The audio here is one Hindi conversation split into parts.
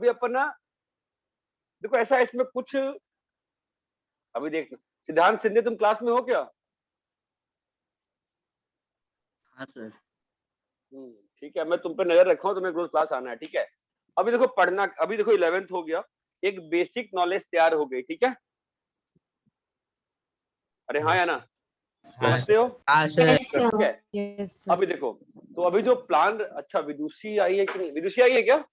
अभी अपन ना देखो ऐसा है इसमें कुछ, अभी देखना, सिद्धांत सिंधे तुम क्लास में हो क्या? हाँ सर। ठीक है, मैं तुम पे नजर रखा हूँ, तुम्हें रोज क्लास आना है, ठीक है। अभी देखो पढ़ना, अभी देखो 11th हो गया, एक बेसिक नॉलेज तैयार हो गई, ठीक है। अरे हाँ या ना, समझते हो? हाँ सर। ठीक है। Yes sir. अभी देखो, तो अभी जो प्लान, अच्छा विदुषी आई है कि नहीं, विदुषी आई है क्या?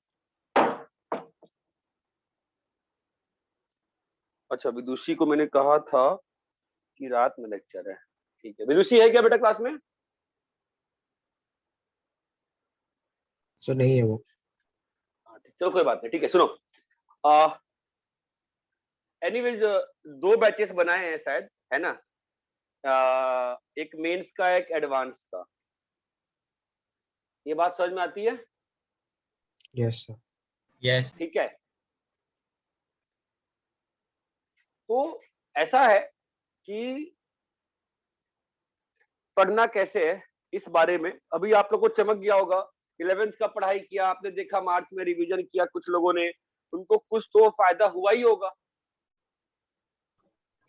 अच्छा, विदुषी को मैंने कहा था कि रात में लेक्चर है, ठीक है। विदुषी है क्या बेटा क्लास में? सो नहीं है वो। हाँ ठीक, चलो कोई बात नहीं, ठीक है। सुनो, एनीवेज दो बैचेस बनाए हैं शायद, है ना? एक मेंस का, एक एडवांस का। ये बात समझ में आती है? Yes sir. यस। ठीक है। तो ऐसा है कि पढ़ना कैसे है इस बारे में अभी आप लोग को चमक गया होगा। 11th का पढ़ाई किया आपने, देखा मार्च में रिवीजन किया कुछ लोगों ने, उनको कुछ तो फायदा हुआ ही होगा।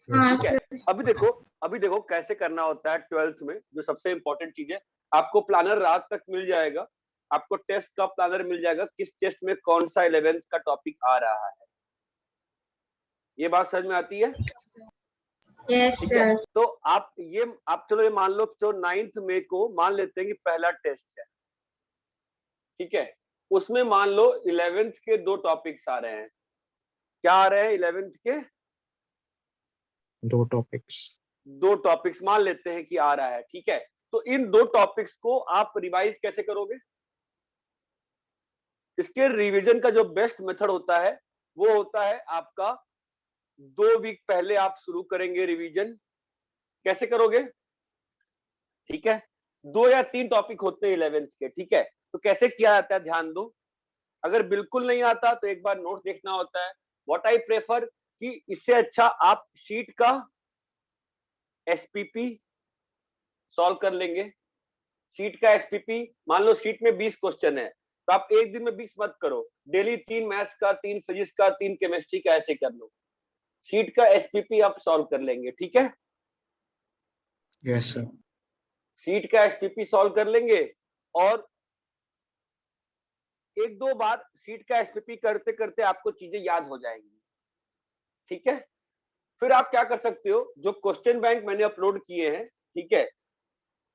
ठीक है। अभी देखो कैसे करना होता है 12th में। जो सबसे इंपॉर्टेंट चीज है, आपको प्लानर रात तक मिल जाएगा, आपको टेस्ट का प्लानर मिल जाएगा, किस टेस्ट में कौन सा 11th का टॉपिक आ रहा है। ये बात समझ में आती है? यस ठीक है। सर। तो आप चलो ये मान लो, जो 9th मई को मान लेते हैं कि पहला टेस्ट है, ठीक है। उसमें मान लो 11th के दो टॉपिक्स आ रहे हैं। क्या आ रहे हैं 11th के? दो टॉपिक्स। दो टॉपिक्स मान लेते हैं कि आ रहा है, ठीक है। तो इन दो टॉपिक्स को आप रिवाइज कैसे करोगे? इसके रिवीजन का जो बेस्ट मेथड होता है वो होता है आपका 2 वीक पहले आप शुरू करेंगे रिवीजन। कैसे करोगे? ठीक है, 2 या 3 टॉपिक होते हैं 11th के, ठीक है। तो कैसे किया जाता है ध्यान दो। अगर बिल्कुल नहीं आता तो एक बार नोट देखना होता है। व्हाट आई प्रेफर कि इससे अच्छा आप शीट का एसपीपी सॉल्व कर लेंगे। शीट का एसपीपी, मान लो शीट में 20 क्वेश्चन है, तो आप एक दिन में 20 मत करो, डेली 3 मैथ्स का, 3 फिजिक्स का, 3 केमिस्ट्री का, ऐसे कर लो। शीट का एसपीपी आप सॉल्व कर लेंगे, ठीक है। Yes sir. शीट का एसपीपी सॉल्व कर लेंगे, और एक दो बार शीट का एसपीपी करते करते आपको चीजें याद हो जाएंगी, ठीक है। फिर आप क्या कर सकते हो, जो क्वेश्चन बैंक मैंने अपलोड किए हैं, ठीक है,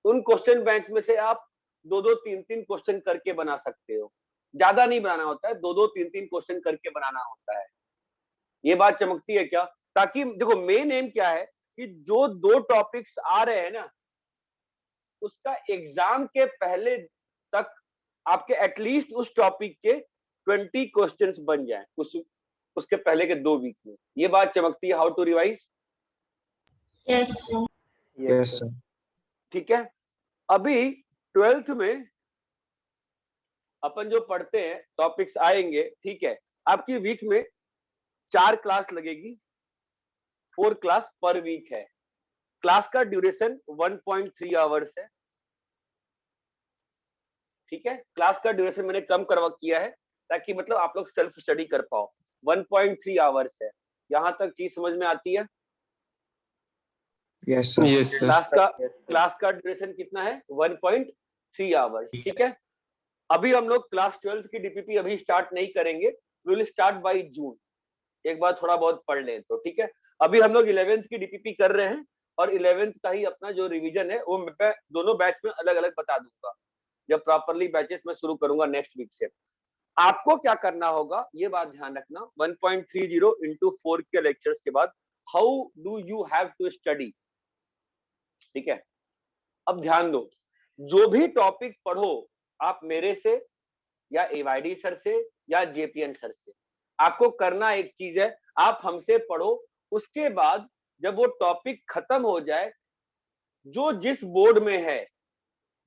उन क्वेश्चन बैंक में से आप 2-2 3-3 क्वेश्चन करके बना सकते हो। ज्यादा नहीं बनाना होता है, 2-2 3-3 क्वेश्चन करके बनाना होता है। ये बात चमकती है क्या? ताकि देखो मेन एम क्या है कि जो दो टॉपिक्स आ रहे हैं ना, उसका एग्जाम के पहले तक आपके एटलीस्ट उस टॉपिक के 20 क्वेश्चंस बन जाएं उसके पहले के 2 वीक में। ये बात चमकती है how to revise. Yes sir. Yes sir. ठीक है। अभी 12th में अपन जो पढ़ते हैं टॉपिक्स आएंगे, ठीक है। आपकी वीक में 4 क्लास लगेगी, 4 क्लास पर वीक है। क्लास का ड्यूरेशन 1.3 आवर्स है, ठीक है। क्लास का ड्यूरेशन मैंने कम करवा किया है ताकि मतलब आप लोग सेल्फ स्टडी कर पाओ। 1.3 आवर्स है। यहां तक चीज समझ में आती है? Yes sir. Yes sir. Class का ड्यूरेशन कितना है? 1.3 आवर्स, ठीक है। अभी हम लोग क्लास 12th की डीपीपी अभी स्टार्ट नहीं करेंगे, we will start by June. एक बार थोड़ा बहुत पढ़ लें तो, ठीक है। अभी हम लोग 11th की डीपीपी कर रहे हैं, और 11th का ही अपना जो रिवीजन है वो मैं दोनों बैच में अलग अलग बता दूंगा जब प्रॉपरली बैचेस में शुरू करूंगा नेक्स्ट वीक से। आपको क्या करना होगा ये बात ध्यान रखना, 1.30 इंटू 4 के लेक्चर्स के बाद how do you have to study, ठीक है। अब ध्यान दो, जो भी टॉपिक पढ़ो आप मेरे से या एवाईडी सर से या जेपीएन सर से, आपको करना एक चीज है, आप हमसे पढ़ो। उसके बाद जब वो टॉपिक खत्म हो जाए, जो जिस बोर्ड में है,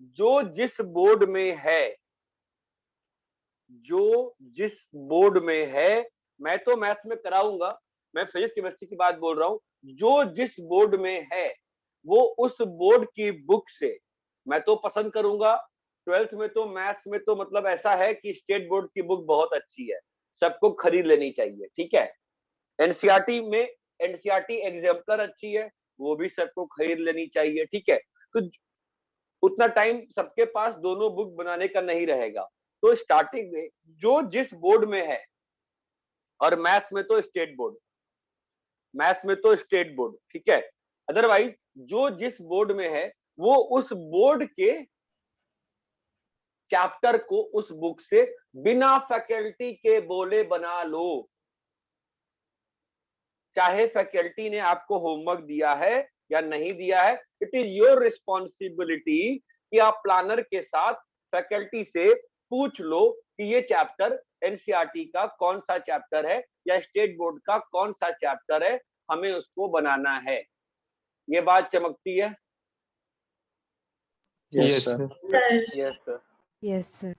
जो जिस बोर्ड में है, जो जिस बोर्ड में है, मैं तो मैथ्स में कराऊंगा, मैं फिजिक्स केमिस्ट्री की बात बोल रहा हूं, जो जिस बोर्ड में है वो उस बोर्ड की बुक से, मैं तो पसंद करूंगा 12th में तो मैथ्स में तो मतलब ऐसा है कि स्टेट बोर्ड की बुक बहुत अच्छी है, सबको खरीद लेनी चाहिए, ठीक है। एनसीईआरटी में एनसीईआरटी एग्जाम्पलर अच्छी है, वो भी सबको खरीद लेनी चाहिए, ठीक है। तो उतना टाइम सबके पास दोनों बुक बनाने का नहीं रहेगा, तो स्टार्टिंग में जो जिस बोर्ड में है, और मैथ्स में तो स्टेट बोर्ड, ठीक है। अदरवाइज जो जिस बोर्ड में है वो उस बोर्ड के चैप्टर को उस बुक से बिना फैकल्टी के बोले बना लो। चाहे फैकल्टी ने आपको होमवर्क दिया है या नहीं दिया है, इट इज योर रिस्पॉन्सिबिलिटी कि आप प्लानर के साथ फैकल्टी से पूछ लो कि ये चैप्टर एनसीईआरटी का कौन सा चैप्टर है या स्टेट बोर्ड का कौन सा चैप्टर है, हमें उसको बनाना है। ये बात चमकती है? Yes, sir. Sir. Yes sir. Yes, sir.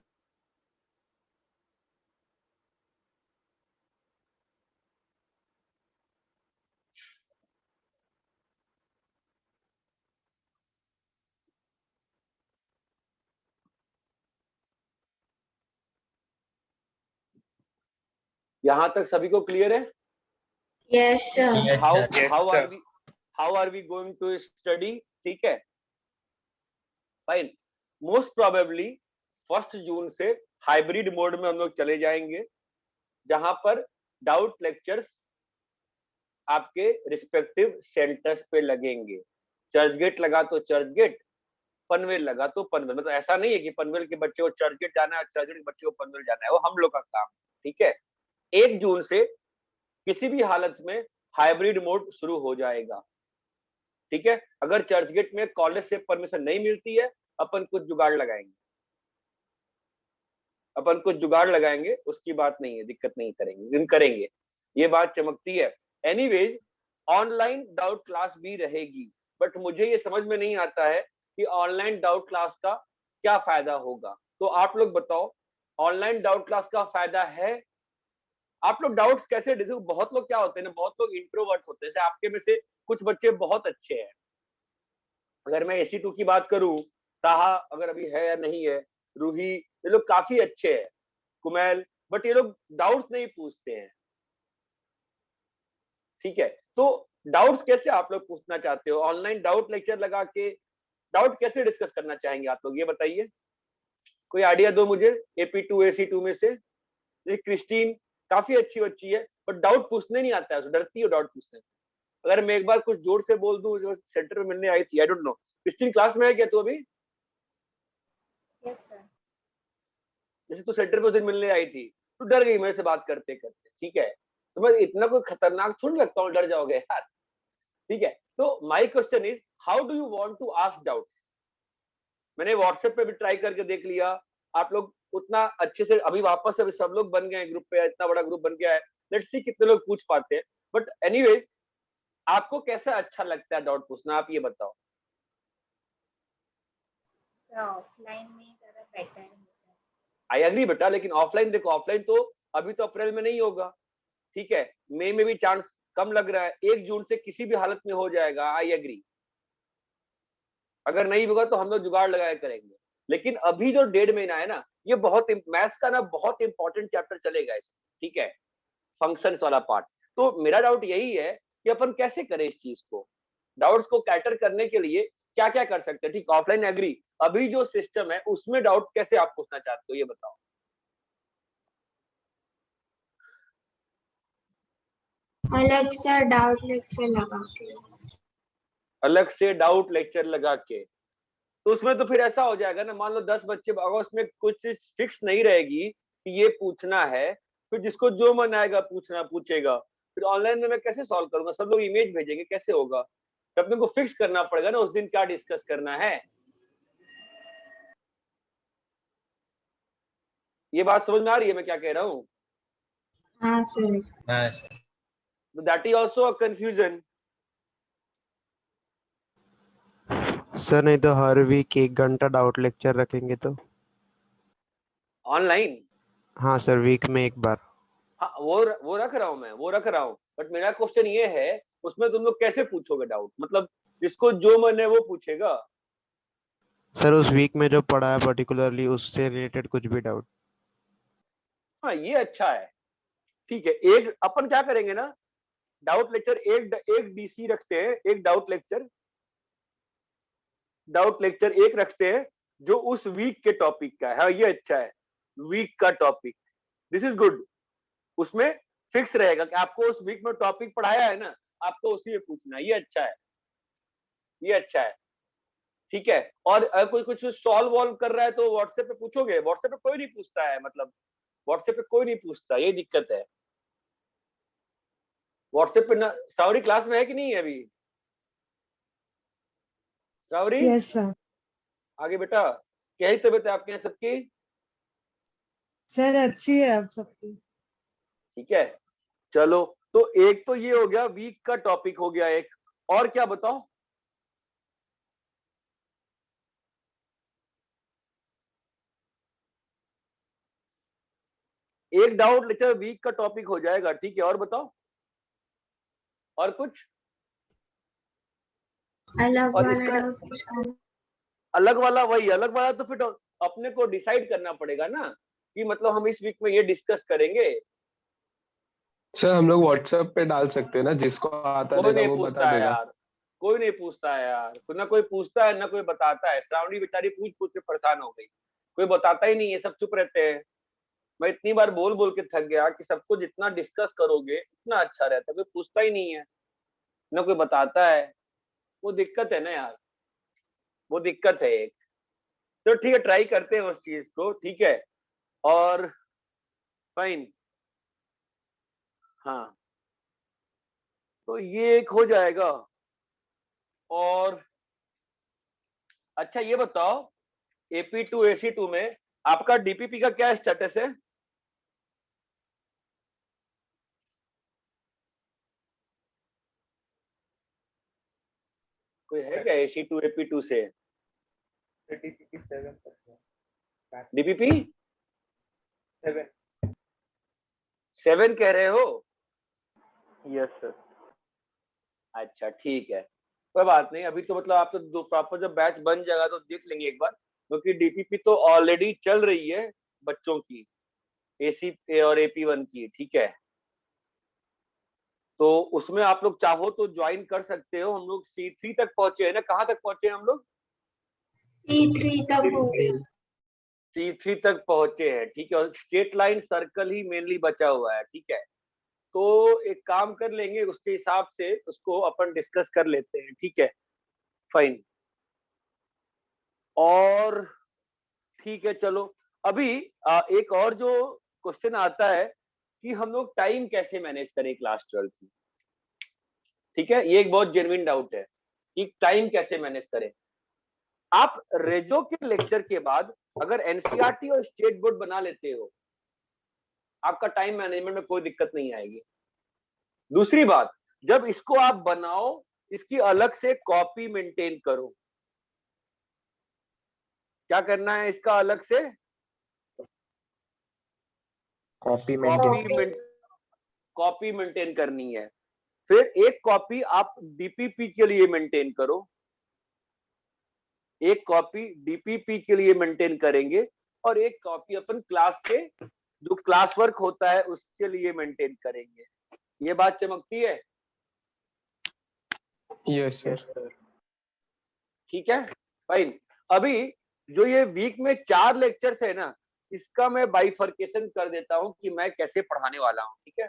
यहां तक सभी को क्लियर है? Yes, sir. Yes, how sir. How are we going to study? ठीक है, फाइन। मोस्ट प्रोबेबली 1 जून से हाइब्रिड मोड में हम लोग चले जाएंगे, जहां पर डाउट लेक्चर्स आपके रिस्पेक्टिव सेंटर्स पे लगेंगे। चर्चगेट लगा तो चर्चगेट, पनवेल लगा तो पनवेल। मतलब ऐसा नहीं है कि पनवेल के बच्चे को चर्चगेट जाना है, चर्चगेट के बच्चे को पनवेल जाना है, वो हम लोग का काम, ठीक है। 1 जून से किसी भी हालत में हाइब्रिड मोड शुरू हो जाएगा, ठीक है। अगर चर्चगेट में कॉलेज से परमिशन नहीं मिलती है, अपन कुछ जुगाड़ लगाएंगे, उसकी बात नहीं है, दिक्कत नहीं करेंगे, ये बात चमकती है। एनीवेज ऑनलाइन डाउट क्लास भी रहेगी, बट मुझे ये समझ में नहीं आता है कि ऑनलाइन डाउट क्लास का क्या फायदा होगा। तो आप लोग बताओ, ऑनलाइन डाउट क्लास का फायदा है? आप लोग डाउट्स कैसे डिस्कस, बहुत लोग क्या होते हैं ना, बहुत लोग इंट्रोवर्ट होते हैं। जैसे आपके में से कुछ बच्चे बहुत अच्छे हैं। अगर मैं AC2 की बात करूं, ताहा अगर अभी है या नहीं है, रूही, ये लोग काफी अच्छे हैं, कुमैल, बट ये लोग डाउट्स नहीं पूछते हैं, ठीक है। तो डाउट्स कैसे आप लोग पूछना चाहते हो? ऑनलाइन डाउट लेक्चर लगा के डाउट कैसे डिस्कस करना चाहेंगे आप लोग, ये बताइए। कोई आइडिया दो मुझे AP2 AC2 में से। जैसे क्रिस्टीन काफी अच्छी बच्ची है, बट डाउट पूछने नहीं आता है, डरती है डाउट पूछने। अगर मैं एक बार कुछ जोर से बोल दूं, जो सेंटर में मिलने आई थी, I don't know, Christine class में है क्या तू अभी? Yes, sir. जैसे तू सेंटर पे उस दिन मिलने आई थी, तू डर गई मेरे से बात करते करते, ठीक है। तो मैं इतना कोई खतरनाक थोड़ी लगता हूँ, डर जाओगे यार, ठीक है। तो my question is, how do you want to ask doubts? मैंने व्हाट्सएप पे भी ट्राई करके देख लिया, आप लोग उतना अच्छे से, अभी वापस से सब लोग बन गए ग्रुप पे, इतना बड़ा ग्रुप बन गया है, लेट्स सी कितने लोग पूछ पाते हैं। बट एनीवेज, आपको कैसा अच्छा लगता है डाउट पूछना, आप ये बताओ। Sir, offline में ज़्यादा better होता है। आई एग्री बेटा, लेकिन ऑफलाइन देखो, ऑफलाइन तो अभी तो अप्रैल में नहीं होगा, ठीक है, मई में भी चांस कम लग रहा है, 1 जून से किसी भी हालत में हो जाएगा, आई एग्री। अगर नहीं होगा तो हम लोग जुगाड़ लगाया करेंगे, लेकिन अभी जो 1.5 महीना है ना, ये बहुत मैथ्स का ना बहुत इंपॉर्टेंट चैप्टर चलेगा इसमें, ठीक है, फंक्शंस वाला पार्ट। तो मेरा डाउट यही है कि अपन कैसे करें इस चीज को, डाउट्स को कैटर करने के लिए क्या क्या कर सकते हैं, ठीक। ऑफलाइन एग्री, अभी जो सिस्टम है उसमें डाउट कैसे आप पूछना चाहते हो, ये बताओ। अलग सा डाउट लेक्चर लगा के। अलग से डाउट लेक्चर लगा के, तो उसमें तो फिर ऐसा हो जाएगा ना, मान लो 10 बच्चे, अगर उसमें कुछ चीज फिक्स नहीं रहेगी कि ये पूछना है, फिर जिसको जो मन आएगा पूछना पूछेगा, फिर ऑनलाइन में मैं कैसे सॉल्व करूंगा? सब लोग इमेज भेजेंगे, कैसे होगा? तो अपने को फिक्स करना पड़ेगा ना उस दिन क्या डिस्कस करना है। ये बात समझ में आ रही है मैं क्या कह रहा हूँ? हाँ सर। हाँ सर। तो that is also a confusion. Sir नहीं तो हर वीक 1 घंटा डाउट लेक्चर रखेंगे तो? ऑनलाइन? हाँ सर, वीक में 1 बार। हाँ, वो रख रहा हूँ मैं, वो रख रहा हूँ, बट मेरा क्वेश्चन ये है, उसमें तुम लोग कैसे पूछोगे डाउट? मतलब जिसको जो मन है वो पूछेगा। सर उस वीक में जो पढ़ा है पर्टिकुलरली उससे रिलेटेड कुछ भी डाउट। हाँ, ये अच्छा है, ठीक है, एक अपन क्या करेंगे ना, डाउट लेक्चर एक डीसी रखते हैं, एक डाउट लेक्चर एक रखते हैं जो उस वीक के टॉपिक का है। हाँ, ये अच्छा है, वीक का टॉपिक, दिस इज गुड। उसमें फिक्स रहेगा कि आपको उस वीक में टॉपिक पढ़ाया है ना, आपको उसी में पूछना है। ये अच्छा है, ये अच्छा है, ठीक है। और अगर कोई कुछ सॉल्व वॉल्व कर रहा है तो व्हाट्सएप पे पूछोगे, व्हाट्सएप पे कोई नहीं पूछता है, मतलब व्हाट्सएप पे कोई नहीं पूछता, ये दिक्कत है। व्हाट्सएप पे ना, सावरी क्लास में है कि नहीं है अभी? सावरी, यस सर। आगे बेटा, क्या ही तबीयत है आपके यहाँ सबकी? सर अच्छी है आप सबकी। ठीक है, चलो। तो एक तो ये हो गया, वीक का टॉपिक हो गया एक, और क्या बताओ? एक डाउट लेक्चर वीक का टॉपिक हो जाएगा, ठीक है। और बताओ, और कुछ? अलग और वाला इसका डाउट पूछना। अलग वाला, वही अलग वाला तो फिर अपने को डिसाइड करना पड़ेगा ना कि मतलब हम इस वीक में ये डिस्कस करेंगे। सर हम लोग व्हाट्सएप पे डाल सकते हैं ना, जिसको आता कोई रहेगा नहीं वो पूछता बता है देगा। यार, कोई नहीं पूछता है यार, ना कोई पूछता है ना कोई बताता है। श्रावणी बेचारी पूछ पूछ के परेशान हो गई, कोई बताता ही नहीं है, सब चुप रहते हैं। मैं इतनी बार बोल बोल के थक गया कि सबको जितना डिस्कस करोगे उतना अच्छा रहता है, कोई पूछता ही नहीं है, ना कोई बताता है। वो दिक्कत है ना यार, वो दिक्कत है एक। तो ठीक है, ट्राई करते हैं उस चीज को, ठीक है। और फाइन, हाँ, तो ये एक हो जाएगा। और अच्छा ये बताओ, AP2 AC2 में आपका डीपीपी का क्या स्टेटस है? कोई है क्या AC2 AP2 से? डीपीपी 7 कह रहे हो? Yes sir. अच्छा ठीक है, कोई बात नहीं। अभी तो मतलब आप तो दो प्रॉपर जब बैच बन जाएगा तो देख लेंगे एक बार, क्योंकि डीपीपी तो ऑलरेडी चल रही है बच्चों की, AC और AP1 की, ठीक है। तो उसमें आप लोग चाहो तो ज्वाइन कर सकते हो। हम लोग C3 तक पहुंचे हैं ना, कहाँ तक पहुंचे हैं हम लोग? C3 तक हो गया। C3 तक पहुंचे हैं, ठीक है। और स्ट्रेट लाइन सर्कल ही मेनली बचा हुआ है, ठीक है। तो एक काम कर लेंगे, उसके हिसाब से उसको अपन डिस्कस कर लेते हैं, ठीक है, फाइन। और ठीक है, चलो। अभी एक और जो क्वेश्चन आता है कि हम लोग टाइम कैसे मैनेज करें क्लास 12 में, ठीक है। ये एक बहुत जेन्युइन डाउट है कि टाइम कैसे मैनेज करें। आप रेजो के लेक्चर के बाद अगर एनसीईआरटी और स्टेट बोर्ड बना लेते हो, आपका टाइम मैनेजमेंट में कोई दिक्कत नहीं आएगी। दूसरी बात, जब इसको आप बनाओ, इसकी अलग से कॉपी मेंटेन करो। क्या करना है इसका अलग से? कॉपी मेंटेन करनी है। फिर एक कॉपी आप डीपीपी के लिए मेंटेन करो, एक कॉपी डीपीपी के लिए मेंटेन करेंगे, और एक कॉपी अपन क्लास के जो क्लास वर्क होता है उसके लिए मेंटेन करेंगे। ये बात चमकती है? Yes sir. ठीक है, फाइन। अभी जो ये वीक में 4 लेक्चर्स है ना, इसका मैं बाइफर्केशन कर देता हूं कि मैं कैसे पढ़ाने वाला हूं, ठीक है।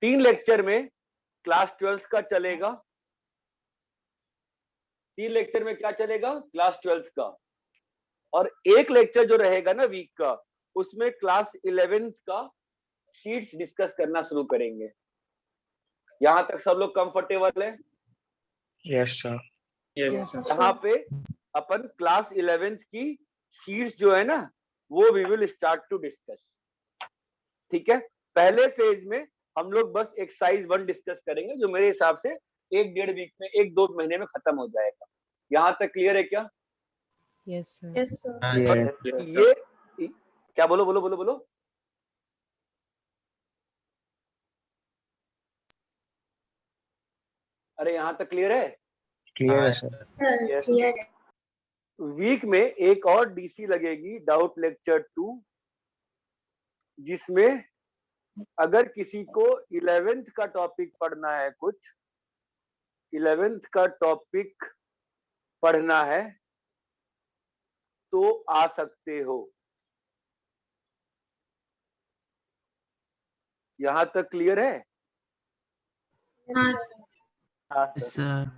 3 लेक्चर में क्लास 12 का चलेगा, 3 लेक्चर में क्या चलेगा? क्लास 12 का। और एक लेक्चर जो रहेगा ना वीक का, उसमें क्लास 11 का शीट्स डिस्कस करना शुरू करेंगे। यहां तक सब लोग कंफर्टेबल है? Yes sir. यहाँ पे अपन क्लास 11 की शीट्स जो है ना, वो we will start to discuss, ठीक है। पहले फेज में हम लोग बस एक्सरसाइज 1 डिस्कस करेंगे, जो मेरे हिसाब से 1-1.5 वीक में, 1-2 महीने में खत्म हो जाएगा। यहाँ तक क्लियर है क्या? Yes sir. Yes sir. ये क्या? बोलो बोलो बोलो बोलो। अरे यहाँ तक क्लियर है? क्लियर है सर। क्लियर है। वीक में एक और डीसी लगेगी, डाउट लेक्चर 2, जिसमें अगर किसी को 11th का टॉपिक पढ़ना है, कुछ 11th का टॉपिक पढ़ना है तो आ सकते हो। यहां तक क्लियर है? हाँ हाँ सर। सर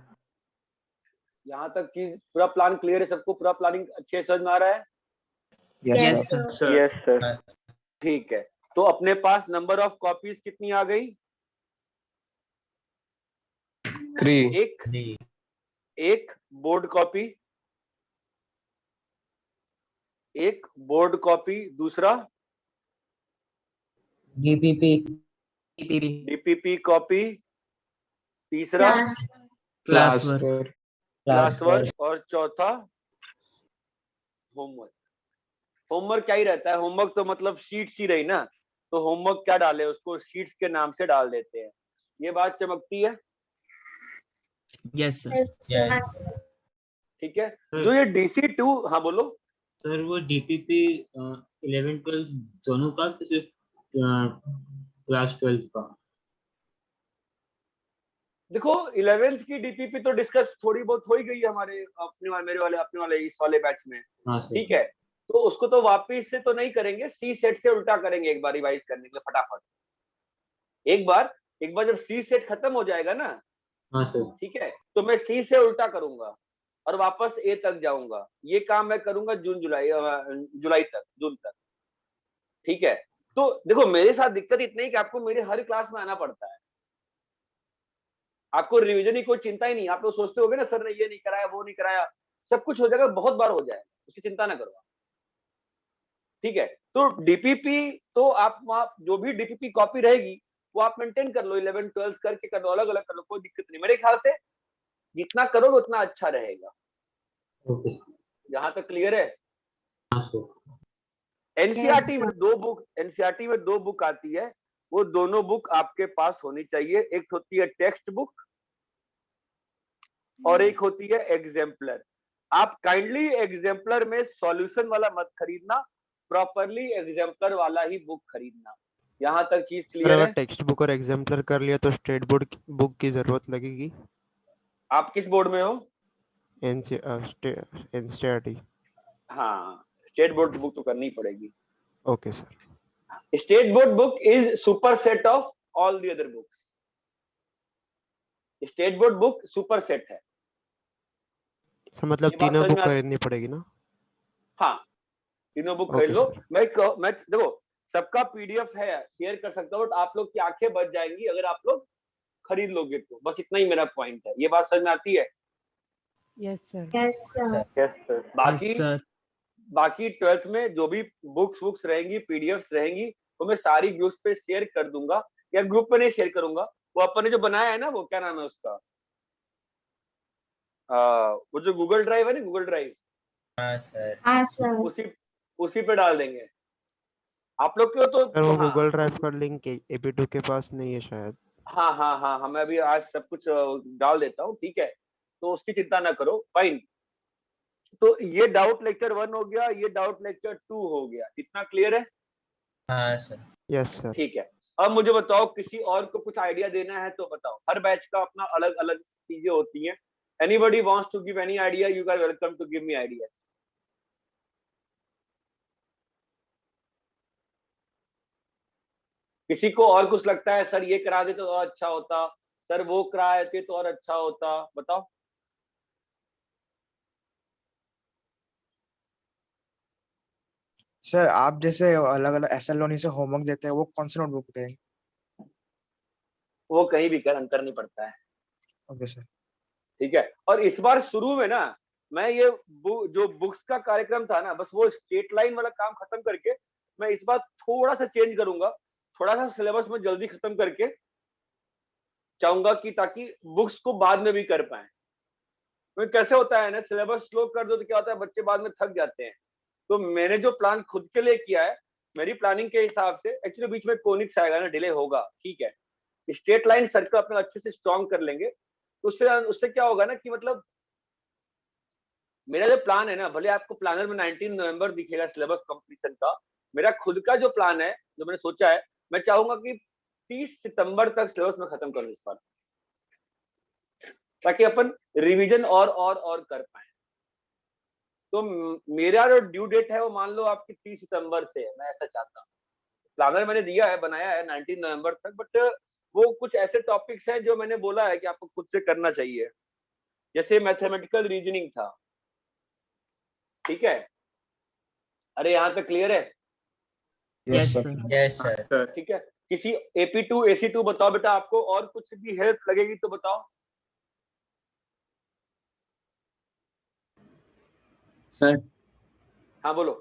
यहां तक की पूरा प्लान क्लियर है सबको? पूरा प्लानिंग अच्छे से समझ में आ रहा है? Yes yes sir sir. Yes sir. ठीक है, तो अपने पास नंबर ऑफ कॉपीज कितनी आ गई? 3। एक बोर्ड कॉपी, एक बोर्ड कॉपी, दूसरा डीपीपी डीपीपी कॉपी, तीसरा class class work class work, और चौथा होमवर्क। होमवर्क क्या ही रहता है? होमवर्क तो मतलब शीट्स ही रही ना, तो होमवर्क क्या डाले, उसको शीट्स के नाम से डाल देते हैं। ये बात चमकती है? Yes sir. Yes sir. ठीक है। जो ये DC2, हाँ बोलो। सर वो डीपीपी 11-12 दोनों का कि सिर्फ क्लास 12 का? देखो 11th की डीपीपी तो डिस्कस थोड़ी बहुत हो ही गई है हमारे अपने वाले, मेरे वाले, अपने वाले इस वाले बैच में। हाँ सर। ठीक है, तो उसको तो वापिस से तो नहीं करेंगे, सी सेट से उल्टा करेंगे एक बार रिवाइज करने के लिए फटाफट। एक बार जब सी सेट खत्म हो जाएगा ना, हाँ सर। ठीक है, तो मैं सी से उल्टा करूंगा और वापस ए तक जाऊंगा। ये काम मैं करूंगा जुलाई तक, जून तक। ठीक है, तो देखो मेरे साथ दिक्कत इतनी है कि आपको मेरे हर क्लास में आना पड़ता है। आपको रिवीजन की कोई चिंता ही नहीं। आप लोग सोचते होगे ना सर ने ये नहीं कराया, वो नहीं कराया, सब कुछ हो जाएगा, बहुत बार हो जाएगा, उसकी चिंता ना करो। ठीक है, तो डीपीपी तो आप वहां जो भी डीपीपी कॉपी रहेगी वो आप मेंटेन कर लो, 11 12 करके कर लो, अलग अलग कर लो, कोई दिक्कत नहीं। मेरे ख्याल से जितना करोगे उतना अच्छा रहेगा। ओके। यहाँ तक क्लियर है? हाँ सर। एनसीईआरटी में दो बुक आती है, वो दोनों बुक आपके पास होनी चाहिए। एक होती है टेक्स्ट बुक और एक होती है एग्जाम्पलर। आप काइंडली एग्जाम्पलर में सॉल्यूशन वाला मत खरीदना, प्रॉपरली एग्जाम्पलर वाला ही बुक खरीदना। यहाँ तक चीज सर क्लियर अगर है? टेक्स्ट बुक और एग्जाम्पलर कर लिया तो स्टेट बोर्ड बुक की जरूरत लगेगी? आप किस बोर्ड में हो? एनसीईआरटी। हाँ, स्टेट बोर्ड की बुक तो करनी पड़ेगी। Okay sir. State board book is super set of all the other books. State board book super set है। सर मतलब ये बात तीनों समझ बुक में खरीदनी पड़ेगी ना? हाँ, तीनों बुक खरीद ओके लो। सर। मैं देखो सबका पीडीएफ है, शेयर कर सकता हूँ, बट आप लोग की आंखें बच जाएंगी अगर आप लोग खरीद लोगे तो। बस इतना ही मेरा पॉइंट है। ये बात समझ में आती है? Yes, sir. Yes sir. Yes sir. बाकी सर बाकी 12th में जो भी बुक्स रहेंगी, पीडीएफ्स रहेंगी, तो मैं सारी ग्रुप्स पे शेयर कर दूंगा, या ग्रुप पे नहीं शेयर करूंगा, वो अपन ने जो बनाया है ना, वो क्या नाम है उसका, वो जो गूगल ड्राइव है ना, गूगल ड्राइव, हाँ सर। उसी पे डाल देंगे आप लोग को तो। सर वो हाँ गूगल ड्राइव का लिंक AP2 के पास नहीं है शायद। हाँ, मैं अभी आज सब कुछ डाल देता हूँ। ठीक है, तो उसकी चिंता ना करो। फाइन, तो ये डाउट लेक्चर 1 हो गया, ये डाउट लेक्चर 2 हो गया। इतना क्लियर है? Yes sir. ठीक है, अब मुझे बताओ, किसी और को कुछ आइडिया देना है तो बताओ। हर बैच का अपना अलग अलग चीजें होती हैं। Anybody wants to give any idea, you are welcome to give me idea. किसी को और कुछ लगता है सर ये करा देते तो और अच्छा होता, सर वो करा देते तो और अच्छा होता, बताओ। सर आप जैसे अलग अलग एसएलओनी से होमवर्क देते हैं वो कौन सी नोटबुक पे? वो कहीं भी कर, अंतर नहीं पड़ता है। Okay sir. ठीक है, और इस बार शुरू में ना मैं ये जो बुक्स का कार्यक्रम था ना, बस वो स्ट्रेट लाइन वाला काम खत्म करके मैं इस बार थोड़ा सा चेंज करूंगा। थोड़ा सा सिलेबस में जल्दी खत्म करके चाहूंगा कि ताकि बुक्स को बाद में भी कर पाए। तो कैसे होता है ना, सिलेबस स्लो कर दो तो क्या होता है, बच्चे बाद में थक जाते हैं। तो मैंने जो प्लान खुद के लिए किया है, मेरी प्लानिंग के हिसाब से, एक्चुअली बीच में कोनिक्स आएगा ना, डिले होगा। ठीक है, स्ट्रेट लाइन सर्कल अपना अच्छे से स्ट्रॉन्ग कर लेंगे। उससे उससे क्या होगा ना कि मतलब मेरा जो प्लान है ना, भले आपको प्लानर में 19 नवंबर दिखेगा सिलेबस कंप्लीशन का, मेरा खुद का जो प्लान है, जो मैंने सोचा है, मैं चाहूंगा कि 30 सितंबर तक सिलेबस में खत्म करूं इस बार, ताकि अपन रिवीजन और कर पाए। तो मेरा जो ड्यू डेट है वो मान लो आपकी 30 सितंबर से है, मैं ऐसा चाहता हूँ। प्लानर मैंने दिया है, बनाया है 19 नवंबर तक, बट वो कुछ ऐसे टॉपिक्स हैं जो मैंने बोला है कि आपको खुद से करना चाहिए, जैसे मैथमेटिकल रीजनिंग था। ठीक है, अरे यहाँ तक क्लियर है? Yes sir. Yes sir. ठीक है, किसी AP2 AC2 बताओ बेटा, आपको और कुछ भी हेल्प लगेगी तो बताओ। सर हाँ बोलो।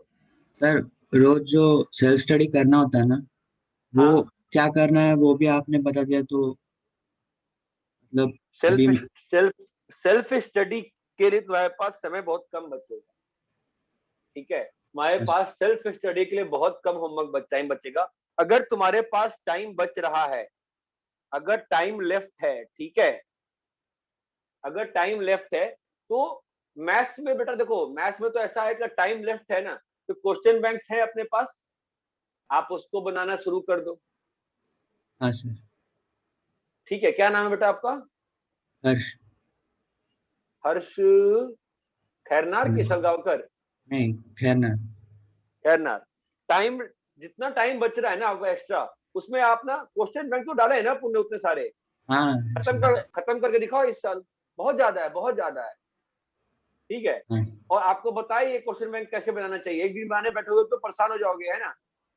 सर रोज जो सेल्फ स्टडी करना होता है ना, वो हाँ, क्या करना है वो भी आपने बता दिया, तो मतलब अभी सेल्फ सेल्फ सेल्फ स्टडी के लिए तुम्हारे पास समय बहुत कम बचेगा। ठीक है, तुम्हारे पास सेल्फ स्टडी के लिए बहुत कम होमवर्क टाइम बचेगा। अगर तुम्हारे पास टाइम बच रहा है, अगर टाइम लेफ्ट है, ठीक है, अगर टाइम लेफ्ट है तो मैथ्स में बेटा देखो, मैथ्स में तो ऐसा है कि टाइम लेफ्ट है ना, तो क्वेश्चन बैंक्स है अपने पास, आप उसको बनाना शुरू कर दो। हाँ सर। ठीक है, क्या नाम है बेटा आपका? हर्ष। हर्ष खैरनार की सलगावकर? नहीं, खैरनार। खैरनार। टाइम, जितना टाइम बच रहा है ना आपका एक्स्ट्रा, उसमें आप ना क्वेश्चन बैंक तो डाले हैं ना पुण्य उतने सारे, हाँ खत्म करके दिखाओ इस साल। बहुत ज्यादा है, बहुत ज्यादा है। ठीक है, हाँ और आपको बताइए ये क्वेश्चन बैंक कैसे बनाना चाहिए। एक दिन बनाने बैठोगे तो परेशान हो जाओगे, है ना?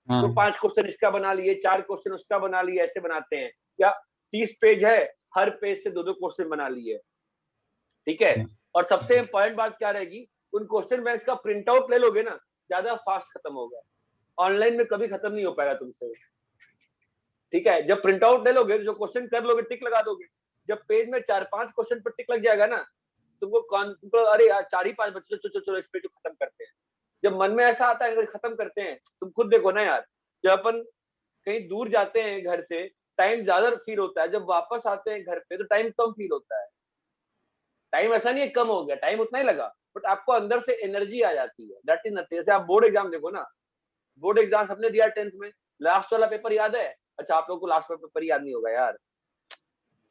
हाँ तो 5 क्वेश्चन इसका बना लिए, 4 क्वेश्चन उसका बना लिए, ऐसे बनाते हैं। या 30 पेज है, हर पेज से 2-2 क्वेश्चन बना लिए। ठीक है, और सबसे इंपॉर्टेंट बात क्या रहेगी, उन क्वेश्चन बैंक्स का प्रिंट आउट ले लोगे ना, ज्यादा फास्ट खत्म होगा। ऑनलाइन में कभी खत्म नहीं हो पाएगा तुमसे। ठीक है, जब प्रिंट आउट ले लोगे, जो क्वेश्चन कर लोगे, टिक लगा दोगे। जब पेज में 4-5 क्वेश्चन पर टिक लग जाएगा ना, तुमको अरे यार 4 ही 5 बच्चे, चलो इस पेज को खत्म करते हैं। जब मन में ऐसा आता है खत्म करते हैं, तुम खुद देखो ना यार, जब अपन कहीं दूर जाते हैं घर से, टाइम ज्यादा फील होता है, जब वापस आते हैं घर पे तो टाइम कम फील होता है। टाइम ऐसा नहीं है कम हो गया, टाइम उतना ही लगा, बट आपको अंदर से एनर्जी आ जाती है। That is nothing. जैसे आप बोर्ड एग्जाम देखो ना, बोर्ड एग्जाम सबने दिया 10th में, लास्ट वाला पेपर याद है? अच्छा, आप लोगों को लास्ट पेपर याद नहीं होगा यार।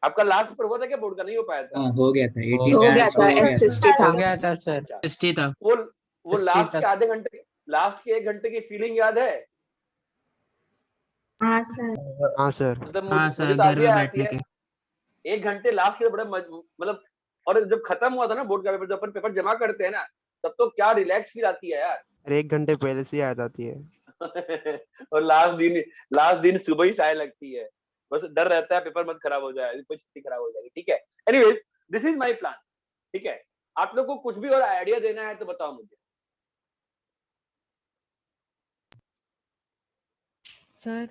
आपका लास्ट पेपर हुआ था क्या बोर्ड का? नहीं हो पाया था? हाँ, हो गया था। हो गया था, SST था। हो गया था सर। अच्छा, एसटी था। वो लास्ट के आधे घंटे, लास्ट के 1 घंटे की फीलिंग याद है? हाँ सर। हाँ सर। मतलब हाँ मुझे सर, तो घर अभी में आती बैठने है। के। 1 घंटे लास्ट के बड़े मतलब, और जब खत्म हुआ था ना बोर्ड का पेपर, जब अपन पेपर जमा करते हैं ना, तब तो क्या रिलैक्स फील आती है यार। अरे 1 घंटे पहले से ही आ जाती है। और लास्ट दिन सुबह ही साय लगती है। बस डर रहता है पेपर मत खराब हो जाए, कोई छुट्टी खराब हो जाएगी। ठीक है, anyways this is my plan. ठीक है, आप लोग को कुछ भी और आइडिया देना है तो बताओ मुझे। सर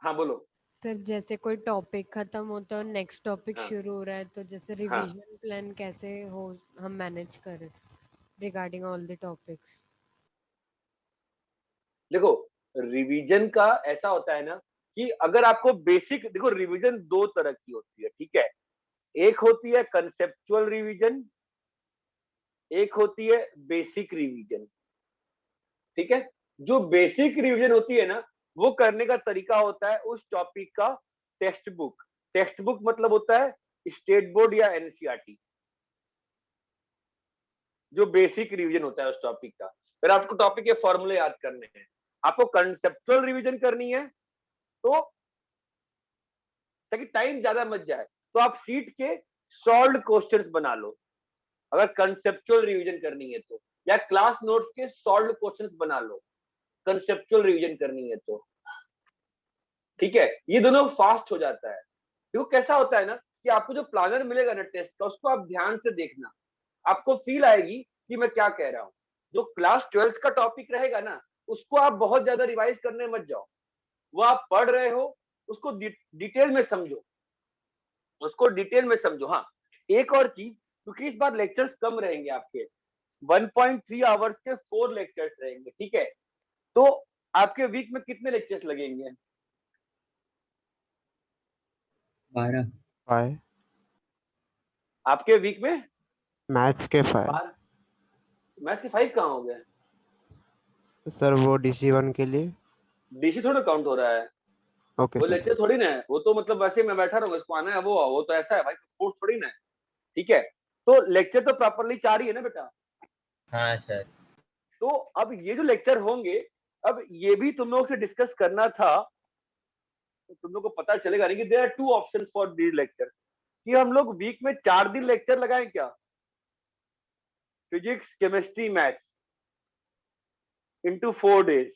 हाँ बोलो। सर जैसे कोई टॉपिक खत्म होता है और नेक्स्ट टॉपिक हाँ शुरू हो रहा है, तो जैसे हाँ, रिवीजन प्लान कैसे हो, हम मैनेज करें रिगार्डिंग ऑल द टॉपिक्स। देखो रिवीजन का ऐसा होता है ना कि अगर आपको बेसिक, देखो रिवीजन 2 तरह की होती है। ठीक है, एक होती है कंसेप्चुअल रिवीजन, एक होती है बेसिक रिवीजन। ठीक है, जो बेसिक रिवीजन होती है ना, वो करने का तरीका होता है उस टॉपिक का टेक्स्ट बुक। टेक्स्ट बुक मतलब होता है स्टेट बोर्ड या एनसीईआरटी, जो बेसिक रिवीजन होता है उस टॉपिक का। फिर आपको टॉपिक के फॉर्मूले याद करने हैं। आपको कंसेप्चुअल रिवीजन करनी है तो, ताकि टाइम ज्यादा मच जाए, तो आप सीट के सॉल्व्ड क्वेश्चंस बना लो, अगर कंसेप्चुअल रिवीजन करनी है तो, या क्लास नोट्स के सॉल्व्ड क्वेश्चंस बना लो कंसेप्चुअल रिवीजन करनी है तो। ठीक है, ये दोनों फास्ट हो जाता है। देखो कैसा होता है ना कि आपको जो प्लानर मिलेगा ना टेस्ट का, उसको आप ध्यान से देखना, आपको फील आएगी कि मैं क्या कह रहा हूँ। जो क्लास 12th का टॉपिक रहेगा ना, उसको आप बहुत ज्यादा रिवाइज करने मत जाओ। वो आप पढ़ रहे हो, उसको डिटेल में समझो, उसको डिटेल में समझो। हाँ, एक और चीज, क्योंकि इस बार लेक्चर्स कम रहेंगे आपके, 1.3 आवर्स के 4 लेक्चर्स रहेंगे। ठीक है, तो आपके वीक में कितने लेक्चर्स लगेंगे? 12। 5 आपके वीक में मैथ्स के 5 मैथ्स के 5 कहाँ हो गए? सर, वो DC1 के लिए। डीसी थोड़ा काउंट हो रहा है। ओके वो सर। लेक्चर थोड़ी ना है, वो तो मतलब वैसे मैं बैठा रहूंगा, इसको आना है वो तो ऐसा है भाई, कोर्स थोड़ी ना है। ठीक है, तो लेक्चर तो प्रॉपरली 4 ही है ना बेटा। हाँ सर। तो अब ये जो लेक्चर होंगे, अब ये भी तुम लोग से डिस्कस करना था, तो तुम लोग को पता चलेगा नहीं कि there are 2 options for these lectures, कि हम लोग वीक में 4 दिन लेक्चर लगाएं क्या, physics chemistry maths into 4 days,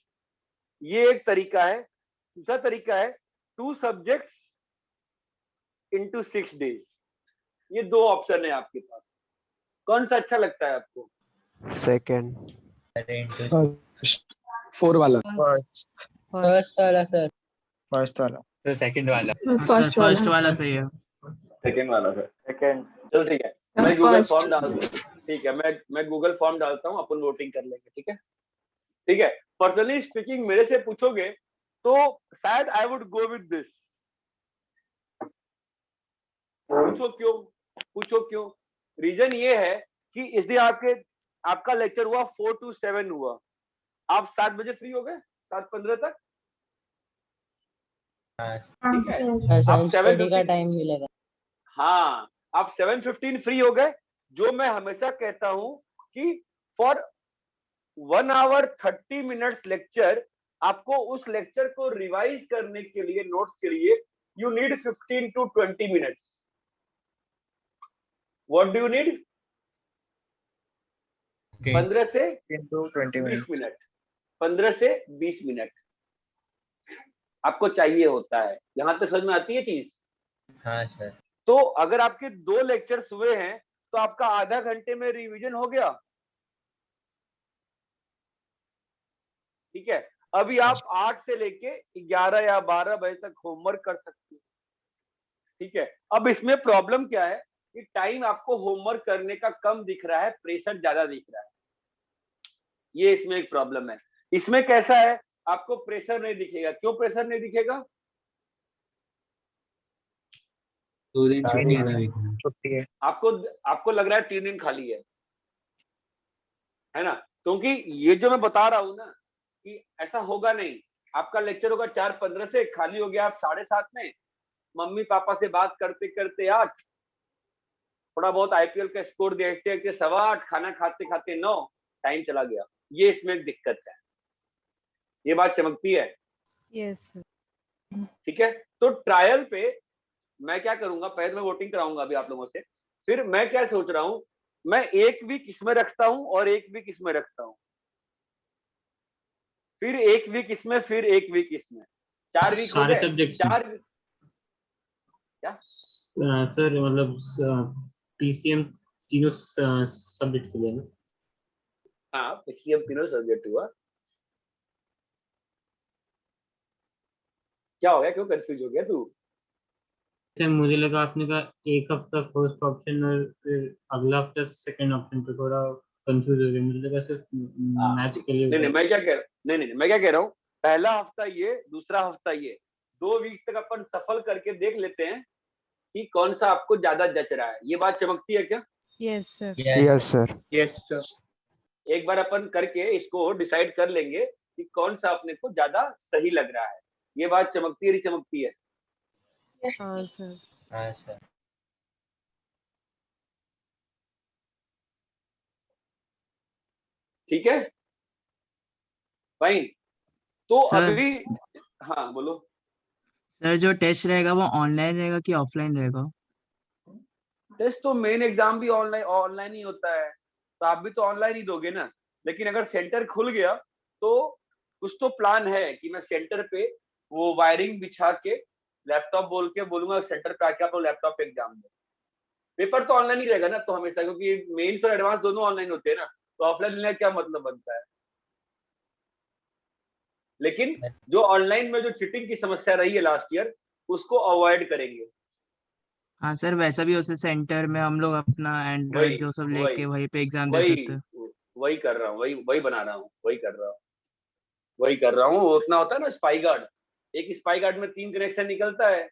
ये एक तरीका है। दूसरा तरीका है 2 सब्जेक्ट्स इनटू 6 डेज। ये 2 ऑप्शन है आपके पास, कौन सा अच्छा लगता है आपको? सेकंड। अरे इंटू 4 वाला। फर्स्ट फर्स्ट वाला सर। फर्स्ट वाला। सर सेकंड वाला। फर्स्ट फर्स्ट वाला सही है। सेकेंड वाला सर। सेकंड। चल ठीक है, मैं गूगल फर्स्ट। फॉर्म डाल ठीक है, मैं गूगल फॉर्म डालता हूँ, अपन वोटिंग कर लेंगे। ठीक है, ठीक है। पर्सनली स्पीकिंग मेरे से पूछोगे तो शायद I would go with this. पूछो क्यों? रीजन ये है कि इस दिन आपका लेक्चर हुआ 4 to 7 हुआ, आप 7 बजे फ्री हो गए, 7:15 तक। हाँ ठीक है, सर। आप 7:15 का टाइम मिलेगा। हाँ, आप 7:15 फ्री हो गए। जो मैं हमेशा कहता हूं कि फॉर 1 hour 30 minutes लेक्चर, आपको उस लेक्चर को रिवाइज करने के लिए, नोट्स के लिए, you need 15 to 20 minutes। What do you need? 15 से 20 20 मिनट। मिनट, 15 से 20 मिनट आपको चाहिए होता है। यहां तक समझ में आती है चीज? हाँ सर। तो अगर आपके 2 लेक्चर्स हुए हैं तो आपका आधा घंटे में रिवीजन हो गया। ठीक है, अभी आप 8 से लेके 11 या 12 बजे तक होमवर्क कर सकते हो। ठीक है, अब इसमें प्रॉब्लम क्या है कि टाइम आपको होमवर्क करने का कम दिख रहा है, प्रेशर ज्यादा दिख रहा है। ये इसमें एक प्रॉब्लम है। इसमें कैसा है, आपको प्रेशर नहीं दिखेगा। क्यों प्रेशर नहीं दिखेगा? 2 दिन छुट्टी है ना वीक में। छुट्टी है। आपको लग रहा है 3 दिन खाली है ना? क्योंकि ये जो मैं बता रहा हूं ना कि ऐसा होगा नहीं। आपका लेक्चर होगा 4:15 से, खाली हो गया आप 7:30 में, मम्मी पापा से बात करते करते 8, थोड़ा बहुत आईपीएल का स्कोर देखते देखते 8:15, खाना खाते खाते 9, टाइम चला गया। ये इसमें एक दिक्कत है। ये बात चमकती है? Yes sir. ठीक है, तो ट्रायल पे मैं क्या करूंगा, पहले मैं वोटिंग कराऊंगा अभी आप लोगों से, फिर मैं क्या सोच रहा हूं, मैं 1 वीक इसमें रखता हूं और 1 वीक इसमें रखता हूं, फिर 1 वीक इसमें, फिर 1 वीक इसमें, 4 वीक हो सारे गए। सब्जेक्ट्स 4 वीक क्या? सर मतलब पीसीएम तीनों सब्जेक्ट के लिए ना? हाँ, पीसीएम तीनों सब्जेक्ट हुआ। क्या हो गया, क्यों कंफ्यूज हो गया तू? सर मुझे लगा आपने कहा एक हफ्ता फर्स्ट ऑप्शन और फिर अगला हफ्ता सेकंड ऑप्शन, पे थोड़ा कंफ्यूज हो गया। मुझे लगा सिर्फ मैच के लिए नहीं नहीं, मैं क्या कह मैं क्या कह रहा हूँ, पहला हफ्ता ये, दूसरा हफ्ता ये, 2 वीक तक अपन सफल करके देख लेते हैं कि कौन सा आपको ज्यादा जच रहा है। ये बात चमकती है क्या? Yes sir. Yes sir. Yes sir. एक बार अपन करके इसको डिसाइड कर लेंगे कि कौन सा अपने को ज्यादा सही लग रहा है। ये बात चमकती है, नहीं चमकती है? हाँ सर। हाँ सर। ठीक है फाइन। तो सर। अभी हाँ बोलो। सर जो टेस्ट रहेगा वो ऑनलाइन रहेगा कि ऑफलाइन रहेगा? टेस्ट तो मेन एग्जाम भी ऑनलाइन ही होता है, तो आप भी तो ऑनलाइन ही दोगे ना। लेकिन अगर सेंटर खुल गया तो कुछ तो प्लान है कि मैं सेंटर पे वो वायरिंग बिछा के लैपटॉप बोल के बोलूंगा सेंटर पे आके आप लोग लैपटॉप पे एग्जाम दो। पेपर तो ऑनलाइन ही रहेगा ना तो हमेशा, क्योंकि मेन्स और एडवांस दोनों ऑनलाइन होते हैं ना, तो ऑफलाइन लेने का क्या मतलब बनता है। लेकिन जो ऑनलाइन में जो चीटिंग की समस्या रही है लास्ट ईयर, उसको अवॉइड करेंगे। हाँ सर, वैसा भी हो सकता सेंटर में हम लोग अपना एंड्रॉइड जो सब लेके वहीं पे एग्जाम दे सकते हैं। वही कर रहा हूँ, वही बना रहा हूँ, वही कर रहा हूँ। वो अपना होता है ना स्पाई गार्ड, एक स्पाई गार्ड में 3 कनेक्शन निकलता है,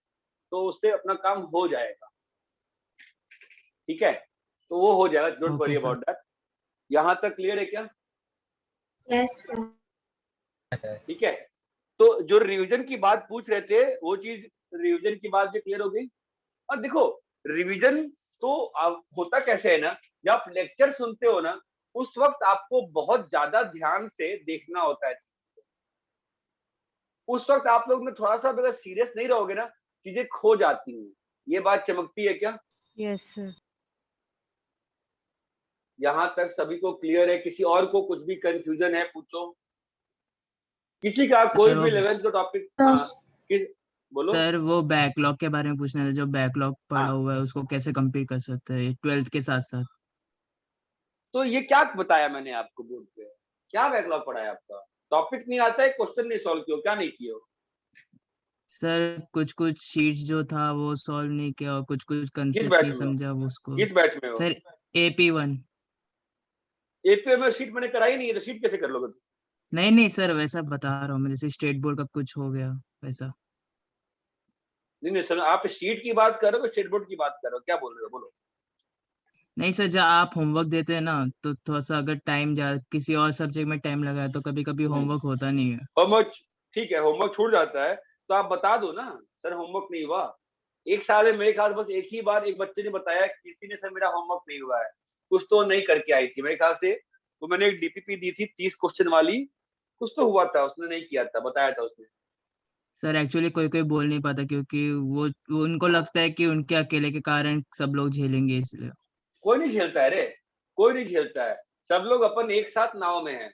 तो उससे अपना काम हो जाएगा। ठीक है, तो वो हो जाएगा, डोंट वरी अबाउट दैट। यहाँ तक क्लियर है क्या? Yes sir. ठीक है, तो जो रिवीजन की बात पूछ रहे थे वो चीज रिवीजन की बात भी क्लियर हो गई। और देखो रिवीजन तो होता कैसे है ना, जब आप लेक्चर सुनते हो ना उस वक्त आपको बहुत ज्यादा ध्यान से देखना होता है। उस वक्त आप लोग ने थोड़ा सा अगर सीरियस नहीं रहोगे ना चीजें खो जाती हैं। ये बात चमकती है क्या? Yes sir. यहाँ तक सभी को क्लियर है? किसी और को कुछ भी कंफ्यूजन है पूछो, किसी का कोई सर भी वो 11th का टॉपिक। किस बोलो। सर वो बैकलॉग के बारे में पूछना था, जो बैकलॉग पड़ा हाँ। हुआ है उसको कैसे कंप्लीट कर सकते हैं 12th के साथ साथ। तो ये क्या बताया मैंने आपको बोर्ड पे? क्या बैकलॉग पढ़ा है आपका? टॉपिक नहीं आता है, क्वेश्चन नहीं सॉल्व किया, क्या नहीं किया? सर कुछ कुछ शीट्स जो था वो सॉल्व नहीं किया और कुछ कुछ किस कंसेप्ट बैच नहीं में हो? समझा वो उसको। किस बैच में हो? Sir AP1। एपीए में शीट मैंने कराई नहीं है तो शीट कैसे कर लोगे तुम? नहीं नहीं सर, वैसा बता रहा हूँ मैं, जैसे स्टेट बोर्ड का कुछ हो गया वैसा। नहीं नहीं सर, आप शीट की बात कर रहे हो, स्टेट बोर्ड की बात कर रहे हो, क्या बोल रहे हो बोलो? नहीं सर, जब आप होमवर्क देते हैं ना तो थोड़ा सा अगर टाइम जा किसी और सब्जेक्ट में टाइम लगा है तो कभी कभी होमवर्क होता नहीं है। होमवर्क ठीक है, होमवर्क छूट जाता है तो आप बता दो ना सर होमवर्क नहीं हुआ। एक साल में मेरे ख्याल से बस एक ही बार एक बच्चे ने बताया किसी ने सर मेरा होमवर्क नहीं हुआ है, कुछ तो नहीं करके आई थी मेरे ख्याल से। तो मैंने एक डीपीपी दी थी 30 क्वेश्चन वाली, कुछ तो हुआ था, उसने नहीं किया था, बताया था उसने। सर एक्चुअली कोई कोई बोल नहीं पाता क्योंकि वो उनको लगता है कि उनके अकेले के कारण सब लोग झेलेंगे इसलिए। कोई नहीं झेलता है रे, कोई नहीं झेलता है। सब लोग अपन एक साथ नाव में हैं,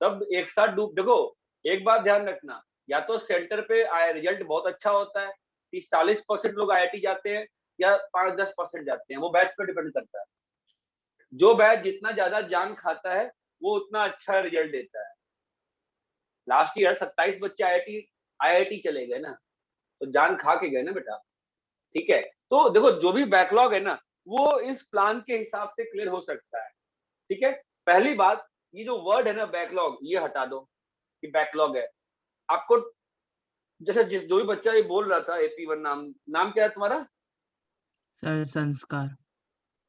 सब एक साथ डूब। देखो एक बात ध्यान रखना, या तो सेंटर पे रिजल्ट बहुत अच्छा होता है, 30-40% लोग आईआईटी जाते हैं या 5-10% जाते हैं, वो बैच पे डिपेंड करता है। जो बैच जितना ज्यादा जान खाता है वो उतना अच्छा रिजल्ट देता है। लास्ट ईयर 27 बच्चे आईआईटी चले गए ना, तो जान खा के गए ना बेटा। ठीक है, तो देखो जो भी बैकलॉग है ना वो इस प्लान के हिसाब से क्लियर हो सकता है। ठीक है, पहली बात ये जो वर्ड है ना बैकलॉग, ये हटा दो कि बैकलॉग है। आपको जैसे जिस जो भी बच्चा ये बोल रहा था AP1, नाम क्या है तुम्हारा? सर संस्कार।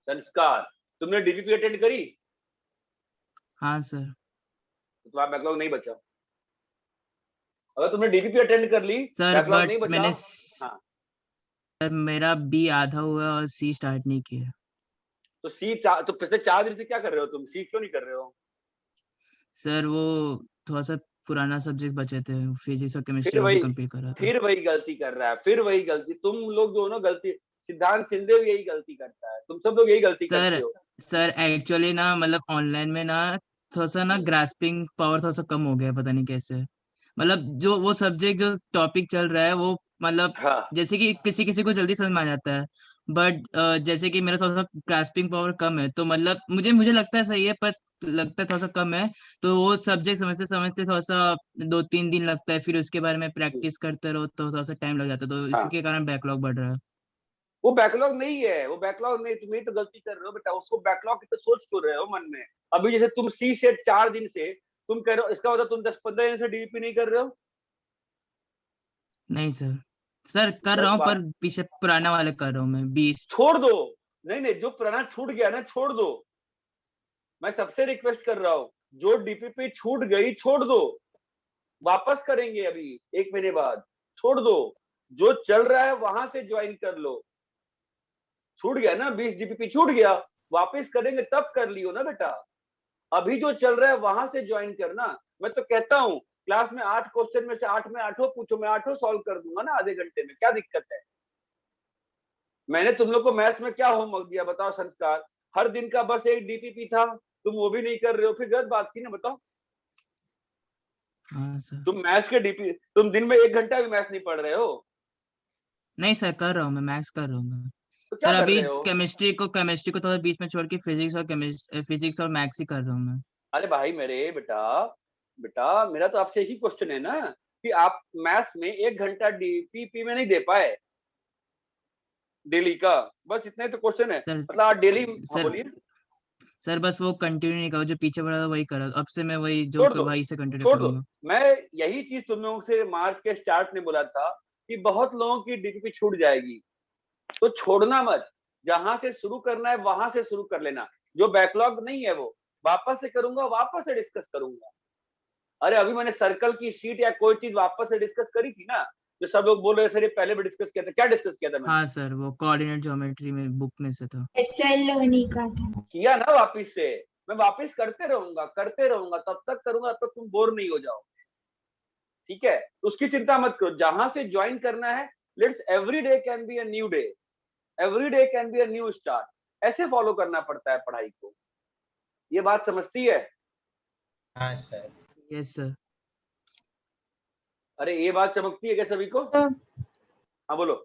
संस्कार। तुमने डीपीपी अटेंड करी? हाँ सर। तो तुम्हारा बैकलॉग नहीं बचा। अगर तुमने डीपीपी अटेंड कर ली, सर बैकलॉग बट नहीं बचा। मैंने हाँ, सर मेरा B आधा हुआ और C स्टार्ट नहीं किया। तो तो पिछले 4 दिन से क्या कर रहे हो तुम? सी क्यों नहीं कर रहे हो? सर वो थोड़ा सा पुराना सब्जेक्ट बचे थे, फिजिक्स और केमिस्ट्री, फिर वो भी वही कंप्लीट कर रहा था। फिर वही गलती कर रहा है, फिर वही गलती। तुम लोग जो हो ना गलती, सिद्धांत सिंधे भी यही गलती करता है, तुम सब लोग यही गलती करते सर हो। सर एक्चुअली ना मतलब ऑनलाइन में ना थोड़ा सा ना ग्रास्पिंग पावर थोड़ा सा कम हो गया है, पता नहीं कैसे। मतलब जो वो सब्जेक्ट जो टॉपिक चल रहा है वो मतलब हाँ जैसे कि किसी किसी को जल्दी समझ में आ जाता है, बट जैसे कि मेरा थोड़ा सा ग्रास्पिंग पावर कम है, तो मतलब मुझे मुझे लगता है सही है पर लगता है थोड़ा सा कम है। तो वो सब्जेक्ट समझते समझते थोड़ा सा 2-3 दिन लगता है, फिर उसके बारे में प्रैक्टिस करते रहो तो थोड़ा सा टाइम लग जाता है, तो इसी हाँ, के कारण बैकलॉग बढ़ रहा है। वो बैकलॉग नहीं है, वो बैकलॉग नहीं, तुम ही तो गलती कर रहे हो बेटा। उसको बैकलॉग की तो सोच क्यों रहे हो मन में? अभी जैसे तुम सी से 4 दिन से तुम कह रहे हो, इसका मतलब तुम 10-15 दिन से डीपी नहीं कर रहे हो। नहीं सर, सर कर रहा गलत हूँ बात। पर पीछे पुराना वाले कर रहा हूँ मैं 20। छोड़ दो। नहीं नहीं, जो पुराना छूट गया ना छोड़ दो। मैं सबसे रिक्वेस्ट कर रहा हूँ, जो डीपीपी छूट गई छोड़ दो, वापस करेंगे अभी 1 महीने बाद। छोड़ दो, जो चल रहा है वहां से ज्वाइन कर लो। छूट गया ना 20 डीपीपी छूट गया, वापस करेंगे तब कर लियो ना बेटा। अभी जो चल रहा है वहां से ज्वाइन करना। मैं तो कहता हूँ क्लास में 8 क्वेश्चन में से 8 में 8 पूछो, मैं 8 सॉल्व कर दूंगा ना आधे घंटे में, क्या दिक्कत है? मैंने तुम लोग को मैथ्स में क्या होमवर्क दिया बताओ? संस्कार। हर दिन का बस एक डीपीपी था, तुम वो भी नहीं कर रहे हो, फिर गलत बात थी ना, बताओ। हाँ सर। तुम मैथ्स के डीपी, तुम दिन में 1 घंटा भी मैथ्स नहीं पढ़ रहे हो, नहीं सर कर रहा हूँ मैं, मैथ्स कर रहा हूँ मैं। तो क्या सर कर अभी रहे हो? केमिस्ट्री को थोड़ा बीच में छोड़ के फिजिक्स और मैथ्स ही कर रहा हूँ मैं। अरे भाई मेरे बेटा, बेटा मेरा तो आपसे एक ही क्वेश्चन है ना कि आप मैथ्स में 1 घंटा डीपीपी में नहीं दे पाए डेली का, बस इतना ही तो क्वेश्चन है। सर मतलब आप डेली। हाँ सर बोलिए। सर बस वो कंटिन्यू नहीं करो, जो पीछे पड़ा था वही करो, अब से मैं वही जो छोड़ दो, वही से कंटिन्यू छोड़ दो। करूंगा। मैं यही चीज तुम लोगों से मार्च के स्टार्ट में बोला था कि बहुत लोगों की डीपीपी छूट जाएगी, तो छोड़ना मत। जहां से शुरू करना है वहां से शुरू कर लेना। जो बैकलॉग नहीं है वो वापस से करूंगा, वापस से डिस्कस करूंगा। अरे अभी मैंने सर्कल की शीट या कोई चीज वापस से डिस्कस करी थी ना, जो सब लोग बोल रहे थे सर ये पहले भी डिस्कस किया था, क्या डिस्कस किया था मैंने? हाँ सर, वो कोऑर्डिनेट ज्योमेट्री में बुक में से था। एसएल लोनी का था। किया ना वापिस से, मैं वापिस करते रहूंगा, तब तक करूंगा तब तक तुम बोर नहीं हो जाओ, ठीक है? तो उसकी चिंता मत करो, जहां से ज्वाइन करना है, let's every day can be a new day, every day can be a new start, ऐसे फॉलो करना पड़ता है पढ़ाई को। ये बात समझती है? हाँ सर। Yes sir. अरे ये बात चमकती है क्या सभी को? हाँ बोलो।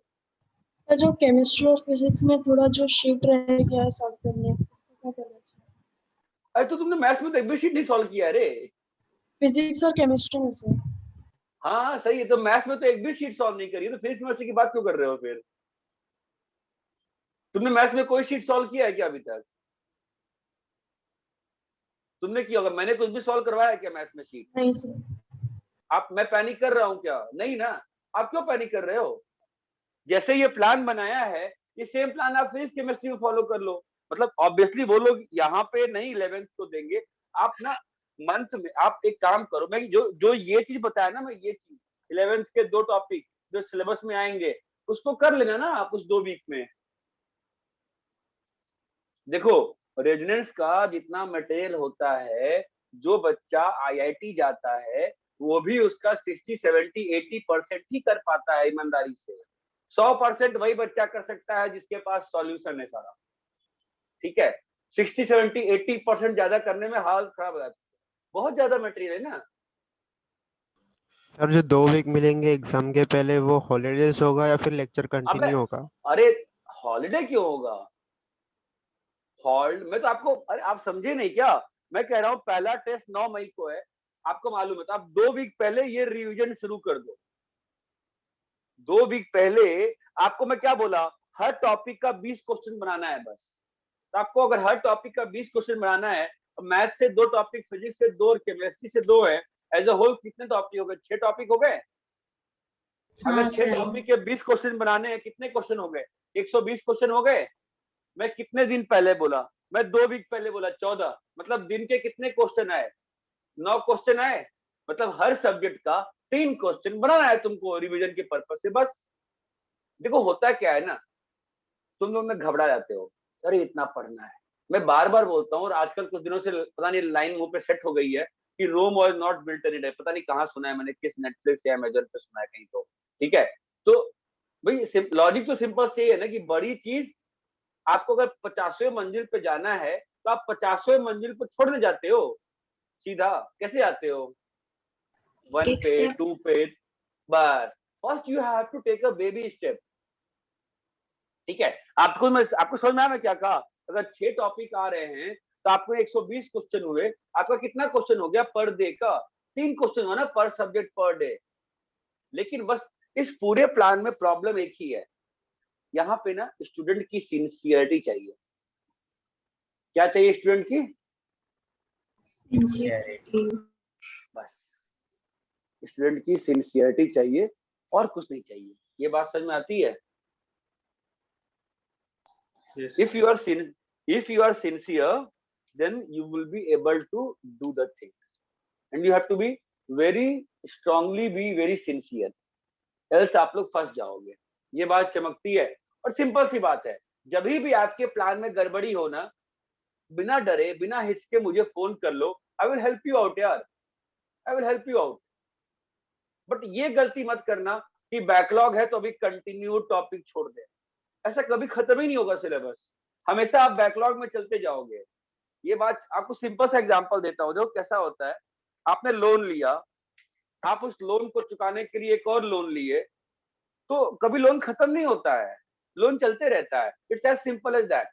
सर जो केमिस्ट्री और फिजिक्स में थोड़ा जो शीट रह गया है सॉल्व करने, उसको क्या करना चाहिए? अरे तो तुमने मैथ्स में तो एक भी शीट नहीं सॉल्व किया रे। फिजिक्स और केमिस्ट्री में से। हाँ सही है, तो मैथ्स में तो एक भी शीट सॉल्व नहीं करी, तो फिजिक्स केमिस्ट्री की बात क्यों कर रहे हो फिर? तुमने मैथ्स में कोई शीट सॉल्व किया है क्या अभी तक? तुमने किया होगा, मैंने कुछ भी सॉल्व करवाया है क्या मैथ्स में शीट? नहीं सर। आप, मैं पैनिक कर रहा हूँ क्या? नहीं ना। आप क्यों पैनिक कर रहे हो? जैसे ये प्लान बनाया है, ये सेम प्लान आप फिजिक्स केमिस्ट्री में फॉलो कर लो। मतलब ऑब्वियसली वो लोग यहाँ पे नहीं 11th को देंगे, आप ना मंथ में आप एक काम करो, मैं जो ये चीज बताया ना, मैं ये चीज 11th के 2 टॉपिक जो सिलेबस में आएंगे उसको कर लेना ना आप उस 2 वीक में। देखो रेजोनेंस का जितना मटेरियल होता है, जो बच्चा आईआईटी जाता है वो भी उसका 60, 70, 80% ही कर पाता है ईमानदारी से। 100% वही बच्चा कर सकता है जिसके पास सॉल्यूशन है सारा, ठीक है? 60, 70, 80% ज्यादा करने में हाल खराब हो जाता है, बहुत ज्यादा मटेरियल है ना। सर जो 2 वीक मिलेंगे एग्जाम के पहले, वो हॉलीडेज होगा या फिर लेक्चर अबे कंटिन्यू होगा? अरे हॉलीडे क्यों होगा? मैं तो आपको, अरे आप समझे नहीं क्या? मैं कह रहा हूँ पहला टेस्ट 9 मई को है, आपको मालूम है, तो आप 2 वीक पहले ये रिवीजन शुरू कर दो। 2 वीक पहले आपको मैं क्या बोला, हर टॉपिक का 20 क्वेश्चन बनाना है बस। तो आपको अगर हर टॉपिक का 20 क्वेश्चन बनाना है, तो मैथ से 2 टॉपिक, फिजिक्स से 2 और केमिस्ट्री से 2 है, एज अ होल कितने टॉपिक हो गए? 6 टॉपिक हो गए। अगर हाँ 6 सर। टॉपिक के 20 क्वेश्चन बनाने हैं, कितने क्वेश्चन हो गए? 120 क्वेश्चन हो गए। मैं कितने दिन पहले बोला? मैं 2 वीक पहले बोला 14, मतलब दिन के कितने क्वेश्चन आए? 9 क्वेश्चन आए। मतलब हर सब्जेक्ट का 3 क्वेश्चन बनाना है तुमको रिवीजन के पर्पज से बस। देखो होता क्या है ना, तुम लोग में घबरा जाते हो, अरे इतना पढ़ना है। मैं बार बार बोलता हूँ, और आजकल कुछ दिनों से पता नहीं लाइन मुंह पे सेट हो गई है कि Rome was not built in a day. पता नहीं कहाँ सुना है मैंने, किस नेटफ्लिक्स या अमेजन पे सुना है कहीं, तो ठीक है। तो भाई लॉजिक तो सिंपल से है ना कि बड़ी चीज आपको अगर 50वें मंजिल पे जाना है, तो आप 50वें मंजिल पे छोड़ने जाते हो, सीधा कैसे आते हो? 1 एक पे, स्टेप। 2 पे, बस। First you have to take a baby step, ठीक है? आपको समझ में आया मैं क्या कहा? अगर 6 टॉपिक आ रहे हैं तो आपको 120 क्वेश्चन हुए, आपका कितना क्वेश्चन हो गया पर डे का? 3 क्वेश्चन हुआ ना पर सब्जेक्ट पर डे। लेकिन बस इस पूरे प्लान में प्रॉब्लम एक ही है, यहाँ पे ना स्टूडेंट की सिंसियरिटी चाहिए। क्या चाहिए स्टूडेंट की? सिंसियरिटी। बस स्टूडेंट की सिंसियरिटी चाहिए और कुछ नहीं चाहिए। ये बात समझ में आती है? If you are sincere, then you will be able to do the things, and you have to be very strongly be very sincere, else आप लोग फंस जाओगे। ये बात चमकती है और सिंपल सी बात है, जब भी आपके प्लान में गड़बड़ी हो ना, बिना डरे बिना हिचके मुझे फोन कर लो, I will help you out यार, I will help you out. But ये गलती मत करना कि बैकलॉग है तो अभी कंटिन्यू टॉपिक छोड़ दे, ऐसा कभी खत्म ही नहीं होगा सिलेबस, हमेशा आप बैकलॉग में चलते जाओगे। ये बात आपको सिंपल सा एग्जांपल देता हूँ, देखो कैसा होता है। आपने लोन लिया, आप उस लोन को चुकाने के लिए एक और लोन लिए, तो कभी लोन खत्म नहीं होता है, लोन चलते रहता है। It's as simple as that.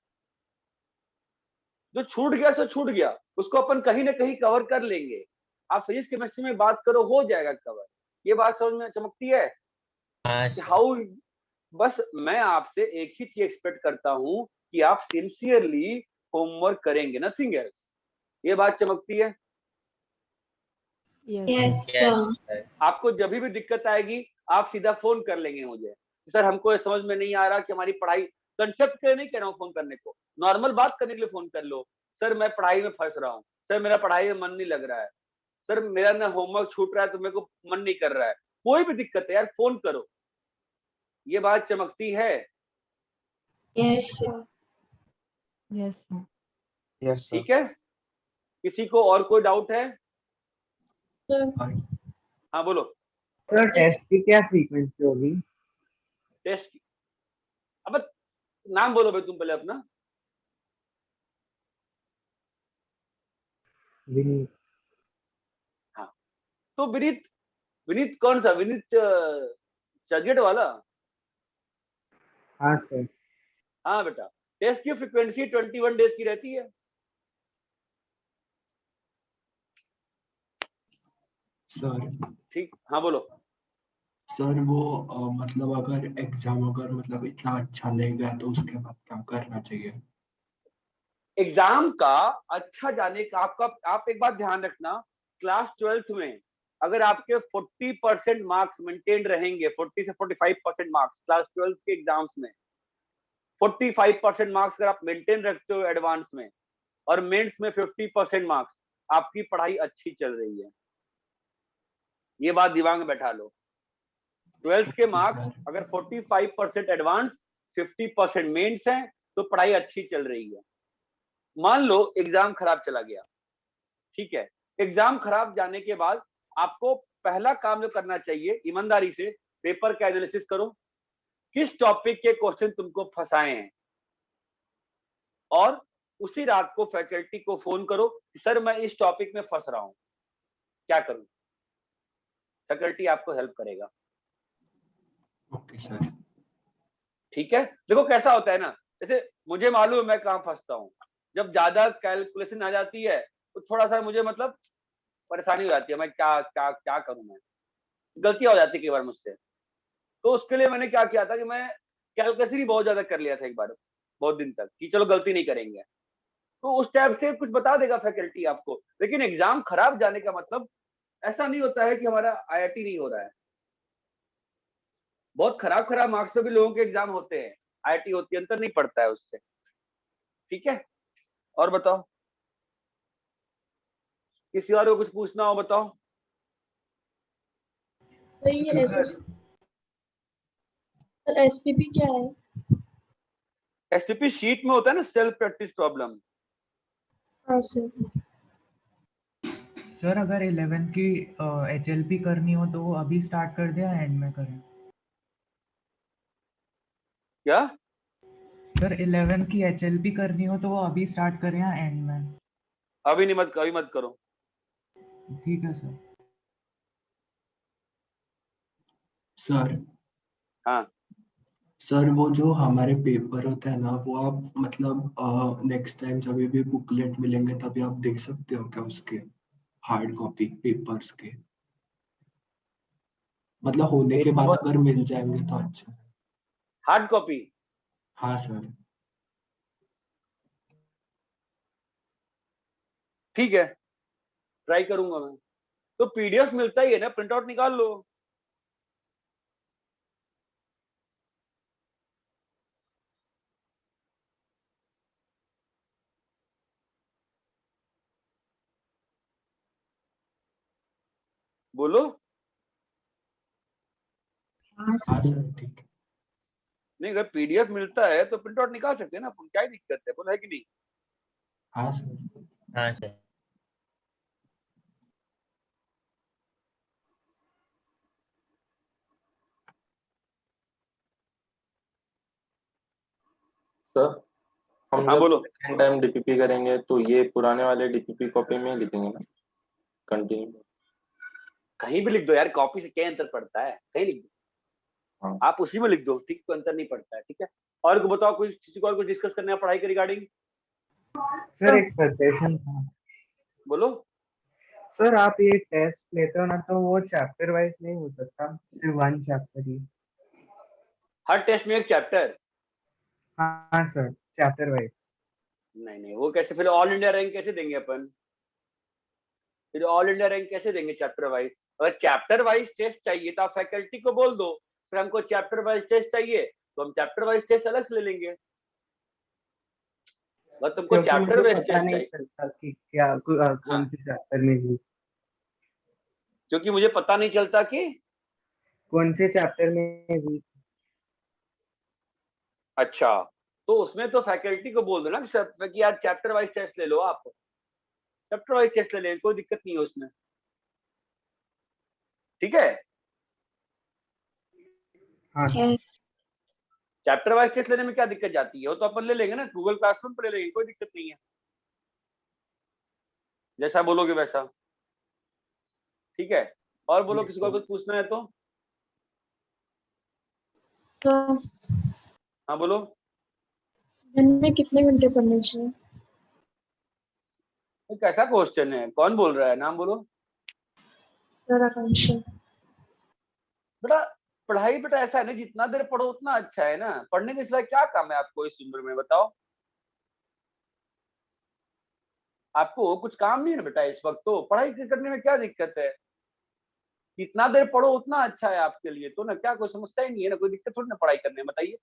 जो छूट गया सो छूट गया, उसको अपन कहीं ना कहीं कवर कर लेंगे। आप फिजिक्स केमिस्ट्री में बात करो, हो जाएगा कवर। ये बात समझ में चमकती है? हाउ, बस मैं आपसे एक ही चीज एक्सपेक्ट करता हूं कि आप सिंसियरली होमवर्क करेंगे, नथिंग एल्स। ये बात चमकती है? Yes sir. आपको जब भी दिक्कत आएगी आप सीधा फोन कर लेंगे मुझे, सर हमको ये समझ में नहीं आ रहा कि हमारी पढ़ाई, कंसेप्ट के नहीं कह रहा हूँ फोन करने को, नॉर्मल बात करने के लिए फोन कर लो। सर मैं पढ़ाई में फंस रहा हूँ, सर मेरा पढ़ाई में मन नहीं लग रहा है, सर मेरा ना होमवर्क छूट रहा है तो मेरे को मन नहीं कर रहा है, कोई भी दिक्कत है यार फोन करो, ये बात चमकती है। Yes yes sir. Yes sir. ठीक है, किसी को और कोई डाउट है? हाँ बोलो। सर टेस्ट की क्या फ्रीक्वेंसी होगी? टेस्ट की, अब नाम बोलो भाई तुम पहले अपना। विनीत। हाँ तो विनीत, विनीत कौन सा विनीत? चर्चगेट वाला? हाँ सर। हाँ बेटा, टेस्ट की फ्रीक्वेंसी 21 डेज की रहती है। सर ठीक, हाँ बोलो। सर वो मतलब अगर एग्जाम अगर मतलब इतना अच्छा नहीं गया तो उसके बाद क्या करना चाहिए? एग्जाम का अच्छा जाने का आपका, आप एक बात ध्यान रखना, क्लास 12th में अगर आपके 40% मार्क्स मेंटेन रहेंगे, 40 से 45% मार्क्स क्लास 12th के एग्जाम्स में, 45% मार्क्स अगर आप मेंटेन रखते हो एडवांस में, और मेंस में 50% मार्क्स, आपकी पढ़ाई अच्छी चल रही है। ये बात दिमाग में बैठा लो। 12th के मार्क्स अगर 45% एडवांस, 50% मेंस हैं, तो पढ़ाई अच्छी चल रही है। मान लो एग्जाम खराब चला गया, ठीक है, एग्जाम खराब जाने के बाद आपको पहला काम जो करना चाहिए, ईमानदारी से पेपर का एनालिसिस करो, किस टॉपिक के क्वेश्चन तुमको फंसाए हैं, और उसी रात को फैकल्टी को फोन करो कि सर मैं इस टॉपिक में फंस रहा हूं, क्या करूं? फैकल्टी आपको हेल्प करेगा। Okay sir. ठीक है, देखो कैसा होता है ना, जैसे मुझे मालूम है मैं कहाँ फंसता हूँ, जब ज्यादा कैलकुलेशन आ जाती है तो थोड़ा सा मुझे मतलब परेशानी हो जाती है, मैं क्या क्या क्या करूं, मैं गलतियां हो जाती है कई बार मुझसे। तो उसके लिए मैंने क्या किया था कि मैं कैलकुलेशन ही बहुत ज्यादा कर लिया था एक बार, बहुत दिन तक, कि चलो गलती नहीं करेंगे। तो उस टाइप से कुछ बता देगा फैकल्टी आपको। लेकिन एग्जाम खराब जाने का मतलब ऐसा नहीं होता है कि हमारा आईआईटी नहीं हो रहा है। बहुत खराब खराब मार्क्स पे भी लोगों के एग्जाम होते हैं, आईआईटी होती है, अंतर नहीं पड़ता है उससे। ठीक है, और बताओ, किसी और को कुछ पूछना हो बताओ। तो ये एसपीपी क्या है? एसपीपी शीट में होता है ना, सेल्फ प्रैक्टिस प्रॉब्लम। हाँ सर। सर अगर 11th की एचएलपी करनी हो तो वो अभी स्टार्ट कर दिया एंड में करें? क्या सर 11th की एचएलपी करनी हो तो वो अभी स्टार्ट करें या एंड में? अभी नहीं, अभी मत करो। ठीक है सर। सर हाँ सर वो जो हमारे पेपर होते हैं ना, वो आप मतलब नेक्स्ट टाइम जब भी बुकलेट मिलेंगे तभी आप देख सकते हो क्या उसके हार्ड कॉपी पेपर्स के? मतलब होने के बाद अगर मिल जाएंगे तो अच्छा है। Hard copy? हाँ सर। ठीक है, ट्राई करूंगा मैं। तो पीडीएफ मिलता ही है ना, प्रिंट आउट निकाल लो। बोलो। हाँ सर ठीक है। नहीं, अगर पीडीएफ मिलता है तो प्रिंट आउट निकाल सकते हैं ना अपन, क्या ही दिक्कत है, बोला है कि नहीं? हाँ सर। हाँ सर। सर हम हाँ जब बोलो। सेकेंड टाइम डीपीपी करेंगे तो ये पुराने वाले डीपीपी कॉपी में लिखेंगे ना कंटिन्यू? कहीं भी लिख दो यार, कॉपी से क्या अंतर पड़ता है, कहीं लिख दो। हाँ। आप उसी में लिख दो, ठीक, कोई अंतर नहीं पड़ता है। ठीक है, और को बताओ, कुछ किसी को और कुछ डिस्कस करना है पढ़ाई के रिगार्डिंग? सर एक सजेशन था। बोलो। सर आप ये टेस्ट लेते हो ना तो वो चैप्टर वाइज नहीं हो सकता, सिर्फ वन चैप्टर ही? हर टेस्ट में एक चैप्टर? हाँ सर, चैप्टर वाइज। नहीं नहीं, वो कैसे, फिर ऑल इंडिया रैंक कैसे देंगे अपन? फिर ऑल इंडिया रैंक कैसे देंगे चैप्टर वाइज? अगर चैप्टर वाइज टेस्ट चाहिए तो आप फैकल्टी को बोल दो फिर हमको चैप्टर वाइज टेस्ट चाहिए, तो हम चैप्टर वाइज टेस्ट अलग से ले लेंगे। अगर तुमको क्योंकि चैप्टर मुझे वाइज पता टेस्ट नहीं चाहिए, चलता कि क्या कौन से चैप्टर में भी। क्योंकि मुझे पता नहीं चलता कि कौन से चैप्टर में वीक। अच्छा, तो उसमें तो फैकल्टी को बोल दो ना कि सर कि यार चैप्टर वाइज टेस्ट ले लो, आप चैप्टर वाइज टेस्ट ले लें, कोई दिक्कत नहीं है उसमें, ठीक है। हाँ चैप्टर वाइज टेस्ट लेने में क्या दिक्कत जाती है, वो तो अपन ले लेंगे ना, गूगल क्लासरूम पर ले लेंगे, कोई दिक्कत नहीं है, जैसा बोलोगे वैसा, ठीक है। और बोलो, किसी को कुछ पूछना है तो। हाँ बोलो। दिन में कितने घंटे पढ़ने चाहिए? कैसा क्वेश्चन है, कौन बोल रहा है, नाम बोलो। सर आकांक्षा। बेटा पढ़ाई बेटा ऐसा है ना, जितना देर पढ़ो उतना अच्छा है ना, पढ़ने के सिवाय क्या काम है आपको इस उम्र में, बताओ। आपको कुछ काम नहीं है ना बेटा इस वक्त, तो पढ़ाई करने में क्या दिक्कत है, जितना देर पढ़ो उतना अच्छा है आपके लिए, तो ना क्या कोई समस्या ही नहीं है ना, कोई दिक्कत थोड़ी ना पढ़ाई करने में, बताइए।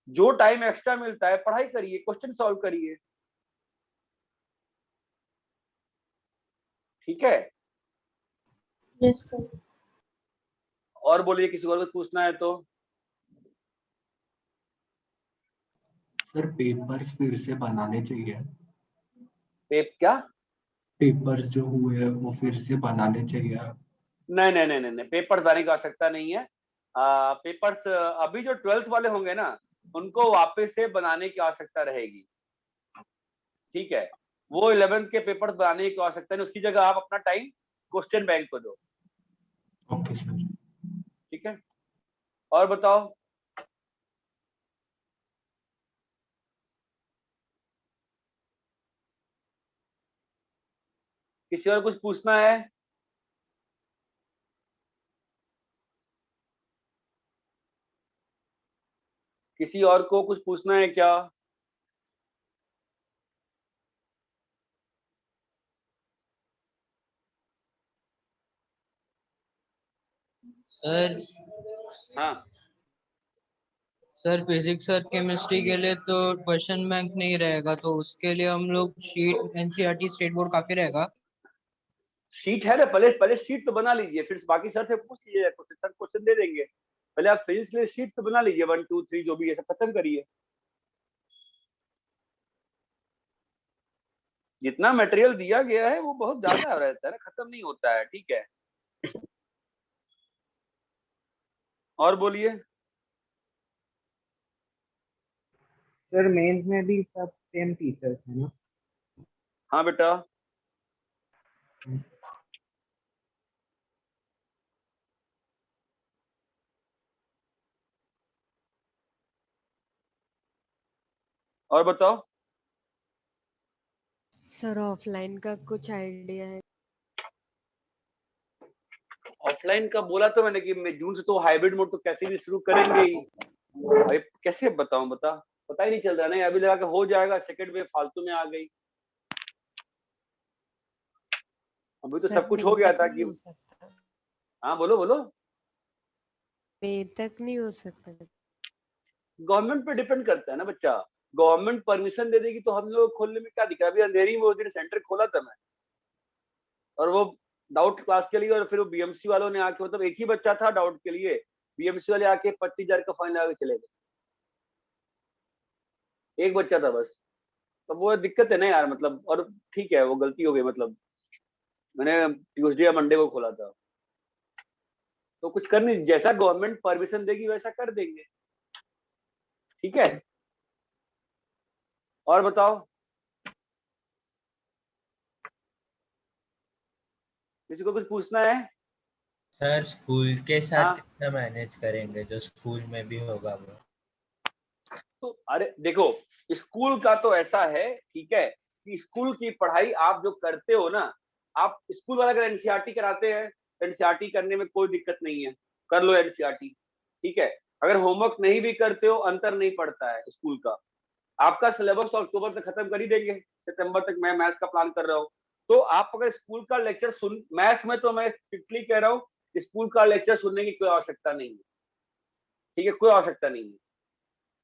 जो टाइम एक्स्ट्रा मिलता है पढ़ाई करिए, क्वेश्चन सॉल्व करिए, ठीक है। Yes sir. और बोलिए, किसी को कुछ पूछना है तो। सर पेपर्स फिर से बनाने चाहिए। क्या पेपर्स जो हुए हैं वो फिर से बनाने चाहिए। नहीं नहीं नहीं नहीं, पेपर्स बनाने की आवश्यकता नहीं है। पेपर्स अभी जो 12th वाले होंगे ना, उनको वापस से बनाने की आवश्यकता रहेगी, ठीक है। वो 11th के पेपर्स बनाने की आवश्यकता नहीं, उसकी जगह आप अपना टाइम क्वेश्चन बैंक को दो। Okay sir. ठीक है, और बताओ। किसी और कुछ पूछना है? किसी और को कुछ पूछना है क्या? सर हाँ सर, फिजिक्स और केमिस्ट्री के लिए तो क्वेश्चन बैंक नहीं रहेगा, तो उसके लिए हम लोग शीट एनसीईआरटी स्टेट बोर्ड काफी रहेगा। शीट है ना, पहले पहले शीट तो बना लीजिए, फिर बाकी सर से पूछ लीजिए, सर क्वेश्चन दे देंगे। पहले आप फिजिक्स के लिए शीट तो बना लीजिए, 1 2 3 जो भी है सब खत्म करिए। जितना मटेरियल दिया गया है वो बहुत ज्यादा रहता है ना, खत्म नहीं होता है, ठीक है। और बोलिए। सर मेंस में भी सब सेम टीचर्स है ना? हाँ बेटा। और बताओ। सर ऑफलाइन का कुछ आइडिया है? ऑफलाइन का बोला तो मैंने कि जून से तो हाइब्रिड मोड तो कैसे भी शुरू करेंगे ही। भाई कैसे बताऊं, पता ही नहीं चल रहा ना, अभी लगा के हो जाएगा, सेकंड वेव फालतू में आ गई। अभी तो सब कुछ हो गया था कि। हाँ बोलो बोलो। मई तक नहीं हो सकता? गवर्नमेंट पे डिपेंड करता है ना बच्चा, गवर्नमेंट परमिशन दे देगी तो हम लोग खोलने में क्या दिक्कत। अभी अंधेरी में उस दिन सेंटर खोला था मैं, और वो डाउट क्लास के लिए, और फिर वो बीएमसी वालों ने आके, मतलब एक ही बच्चा था डाउट के लिए, बीएमसी वाले आके 25,000 का फाइन लगा के चले गए, एक बच्चा था बस। तो वो दिक्कत है ना यार, मतलब, और ठीक है वो गलती हो गई, मतलब मैंने ट्यूसडे या मंडे को खोला था, तो कुछ कर नहीं, जैसा गवर्नमेंट परमिशन देगी वैसा कर देंगे, ठीक है। और बताओ, किसी को कुछ पूछना है? सर स्कूल के साथ हाँ कितना मैनेज करेंगे, जो स्कूल में भी होगा वो? तो अरे देखो, स्कूल का तो ऐसा है, ठीक है, कि स्कूल की पढ़ाई आप जो करते हो ना, आप स्कूल वाला अगर एनसीईआरटी कराते हैं, एनसीईआरटी करने में कोई दिक्कत नहीं है, कर लो एनसीईआरटी, ठीक है। अगर होमवर्क नहीं भी करते हो, अंतर नहीं पड़ता है स्कूल का। आपका सिलेबस तो अक्टूबर तक खत्म कर ही देंगे, सितंबर तक मैं मैथ्स का प्लान कर रहा हूँ। तो आप अगर स्कूल का लेक्चर सुन, मैथ्स में तो मैं स्ट्रिक्टली कह रहा हूँ, स्कूल का लेक्चर सुनने की कोई आवश्यकता नहीं है, ठीक है, कोई आवश्यकता नहीं है।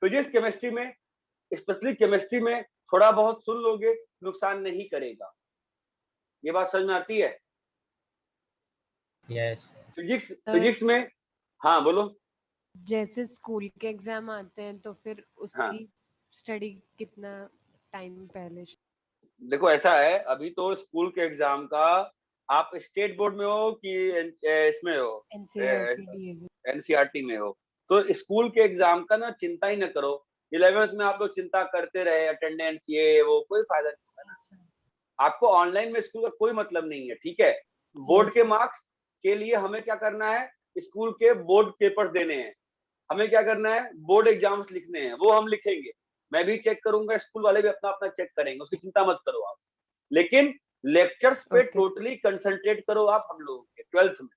फिजिक्स केमिस्ट्री में, स्पेशली केमिस्ट्री में थोड़ा बहुत सुन लोगे, नुकसान नहीं करेगा। ये बात समझ में आती है? यस फिजिक्स फिजिक्स में, हाँ बोलो। जैसे स्कूल के एग्जाम आते हैं तो फिर हाँ उसकी स्टडी कितना टाइम पहले देखो ऐसा है, अभी तो स्कूल के एग्जाम का आप स्टेट बोर्ड में हो कि इसमें हो, एनसीईआरटी डीएवी एनसीईआरटी में हो, तो स्कूल के एग्जाम का ना चिंता ही ना करो। 11th में आप लोग चिंता करते रहे अटेंडेंस ये वो, कोई फायदा नहीं होगा ना। आपको ऑनलाइन में स्कूल का कोई मतलब नहीं है, ठीक है। बोर्ड यस के मार्क्स के लिए हमें क्या करना है, स्कूल के बोर्ड पेपर्स देने हैं, हमें क्या करना है, बोर्ड एग्जाम्स लिखने हैं, वो हम लिखेंगे। मैं भी चेक करूंगा, स्कूल वाले भी अपना अपना चेक करेंगे, उसकी चिंता मत करो आप। लेकिन लेक्चर्स पे ओके टोटली कंसंट्रेट करो आप हम लोगों के 12th में।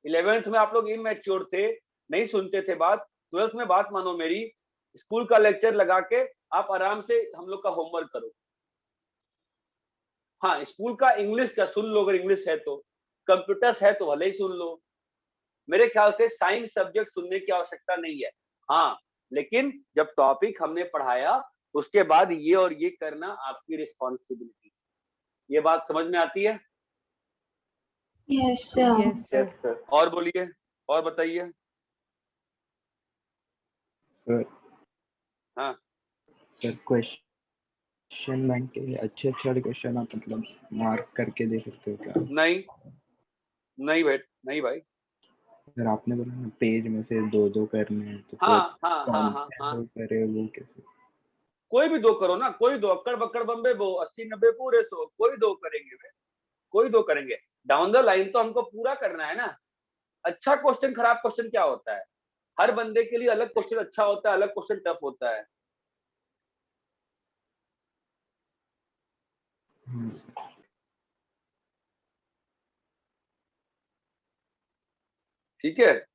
11th में आप लोग इमेच्योर थे, नहीं सुनते थे बात। 12th में बात मानो मेरी, स्कूल का लेक्चर लगा के आप आराम से हम लोग का होमवर्क करो। हाँ स्कूल का इंग्लिश का सुन लो, अगर इंग्लिश है तो, कंप्यूटर्स है तो भले ही सुन लो। मेरे ख्याल से साइंस सब्जेक्ट सुनने की आवश्यकता नहीं है। हाँ लेकिन जब टॉपिक हमने पढ़ाया उसके बाद ये और ये करना आपकी रिस्पॉन्सिबिलिटी। ये बात समझ में आती है? Yes sir. यस सर और बोलिए, और बताइए। सर हाँ सर क्वेश्चन बैंक के अच्छे अच्छे क्वेश्चन आप मतलब मार्क करके दे सकते हो क्या? नहीं नहीं भाई, नहीं भाई। सर आपने बोला ना पेज में से दो दो करने हैं, तो हाँ फिर हाँ हाँ कौन हाँ से हाँ दो करे वो कैसे? कोई भी दो करो ना, कोई दो, अक्कड़ बक्कड़ बम्बे बो, 80-90 पूरे 100, कोई दो करेंगे वे, कोई दो करेंगे। डाउन द लाइन तो हमको पूरा करना है ना। अच्छा क्वेश्चन खराब क्वेश्चन क्या होता है? हर बंदे के लिए अलग क्वेश्चन अच्छा होता है, अलग क्वेश्चन टफ होता है। ठीक है,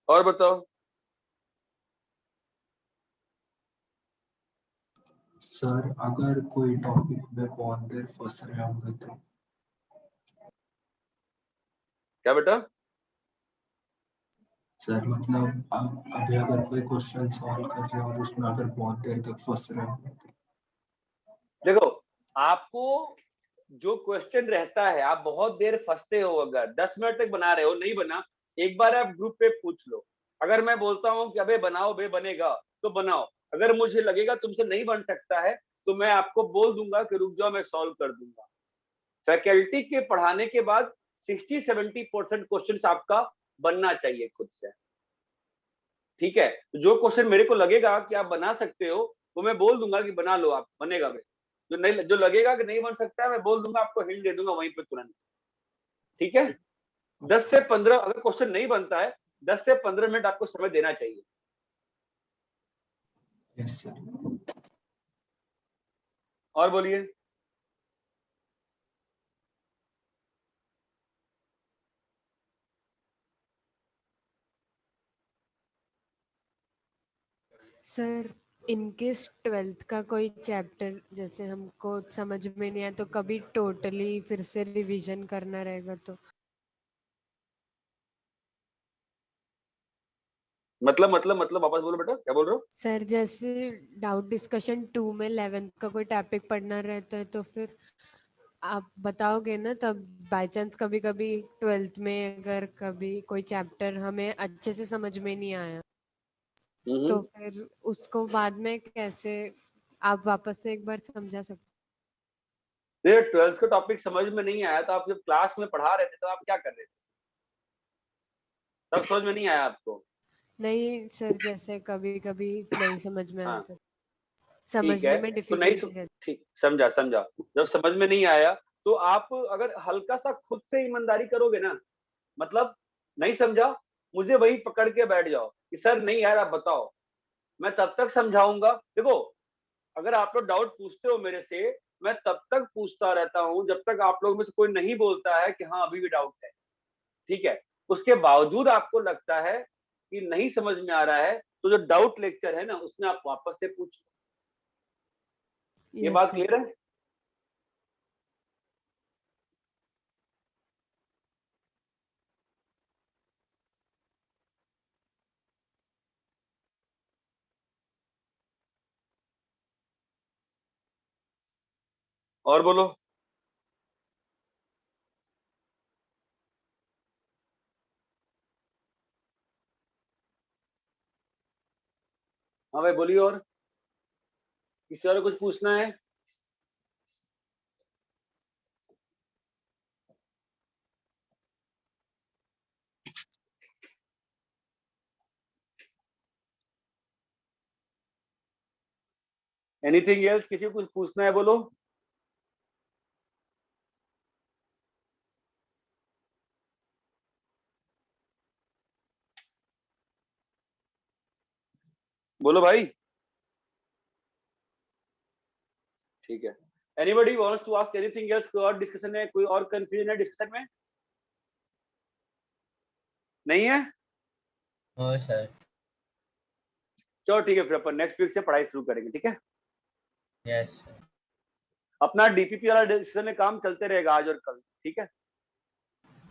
और बताओ। सर अगर कोई टॉपिक में बहुत देर फंस रहे होंगे तो? क्या बेटा? सर मतलब आप अभी अगर कोई क्वेश्चन सॉल्व कर रहे हो और उसमें अगर बहुत देर तक फंस रहे हो तो? देखो आपको जो क्वेश्चन रहता है, आप बहुत देर फंसते हो, अगर 10 मिनट तक बना रहे हो, नहीं बना, एक बार आप ग्रुप पे पूछ लो। अगर मैं बोलता हूँ कि अबे बनाओ बे, बनेगा तो बनाओ। अगर मुझे लगेगा तुमसे नहीं बन सकता है तो मैं आपको बोल दूंगा कि रुक जाओ, मैं सॉल्व कर दूंगा। फैकल्टी के पढ़ाने के बाद 60-70% क्वेश्चन आपका बनना चाहिए खुद से। ठीक है, तो जो क्वेश्चन मेरे को लगेगा कि आप बना सकते हो वो मैं बोल दूंगा कि बना लो, आप बनेगा भाई। जो नहीं, जो लगेगा कि नहीं बन सकता है, मैं बोल दूंगा, आपको हिंट दे दूंगा वहीं पे तुरंत। ठीक है, 10 से 15, अगर क्वेश्चन नहीं बनता है 10 से 15 मिनट आपको समय देना चाहिए। Yes sir. और बोलिए। सर इनकेस 12th का कोई चैप्टर जैसे हमको समझ में नहीं आया तो कभी टोटली फिर से रिवीजन करना रहेगा तो? मतलब वापस बोलो बेटा, क्या बोल रहे हो? सर जैसे डाउट डिस्कशन 2 में 11th का कोई टॉपिक पढ़ना रहता है तो फिर आप बताओगे ना, तब बाय चांस कभी कभी 12th में अगर कभी कोई चैप्टर हमें अच्छे से समझ में नहीं आया तो फिर उसको बाद में कैसे आप वापस से एक बार समझा सकते? ये 12th का टॉपिक समझ में नहीं आया तो आप जब क्लास में पढ़ा रहे थे तो आप क्या कर रहे थे? तब समझ में नहीं आया आपको? नहीं सर, जैसे कभी कभी नहीं समझ में हाँ आता, ठीक है, समझने में तो नहीं डिफिकल्टी रहती। ठीक, समझा समझा। जब समझ में नहीं आया तो आप अगर हल्का सा खुद से ईमानदारी करोगे ना, मतलब नहीं समझा, मुझे वही पकड़ के बैठ जाओ कि सर नहीं यार आप बताओ, मैं तब तक समझाऊंगा। देखो अगर आप लोग डाउट पूछते हो मेरे से, मैं तब तक पूछता रहता हूँ जब तक आप लोग में से कोई नहीं बोलता है कि हाँ अभी भी डाउट है। ठीक है, उसके बावजूद आपको लगता है कि नहीं समझ में आ रहा है तो जो डाउट लेक्चर है ना उसमें आप वापस से पूछो। ये यस बात सर। क्लियर है? और बोलो। हाँ भाई बोलिए। और किसी और को कुछ पूछना है? Anything else? किसी को कुछ पूछना है बोलो। बोलो भाई। ठीक है। Anybody wants to ask anything else? कोई और डिस्कशन है? कोई और कंफ्यूजन है डिस्कशन में? नहीं है? हाँ सर। चलो ठीक है, फिर अपन नेक्स्ट वीक से पढ़ाई शुरू करेंगे। ठीक है। Yes sir. अपना डीपीपी वाला डिस्कशन में काम चलते रहेगा आज और कल। ठीक है।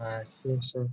हाँ यस सर।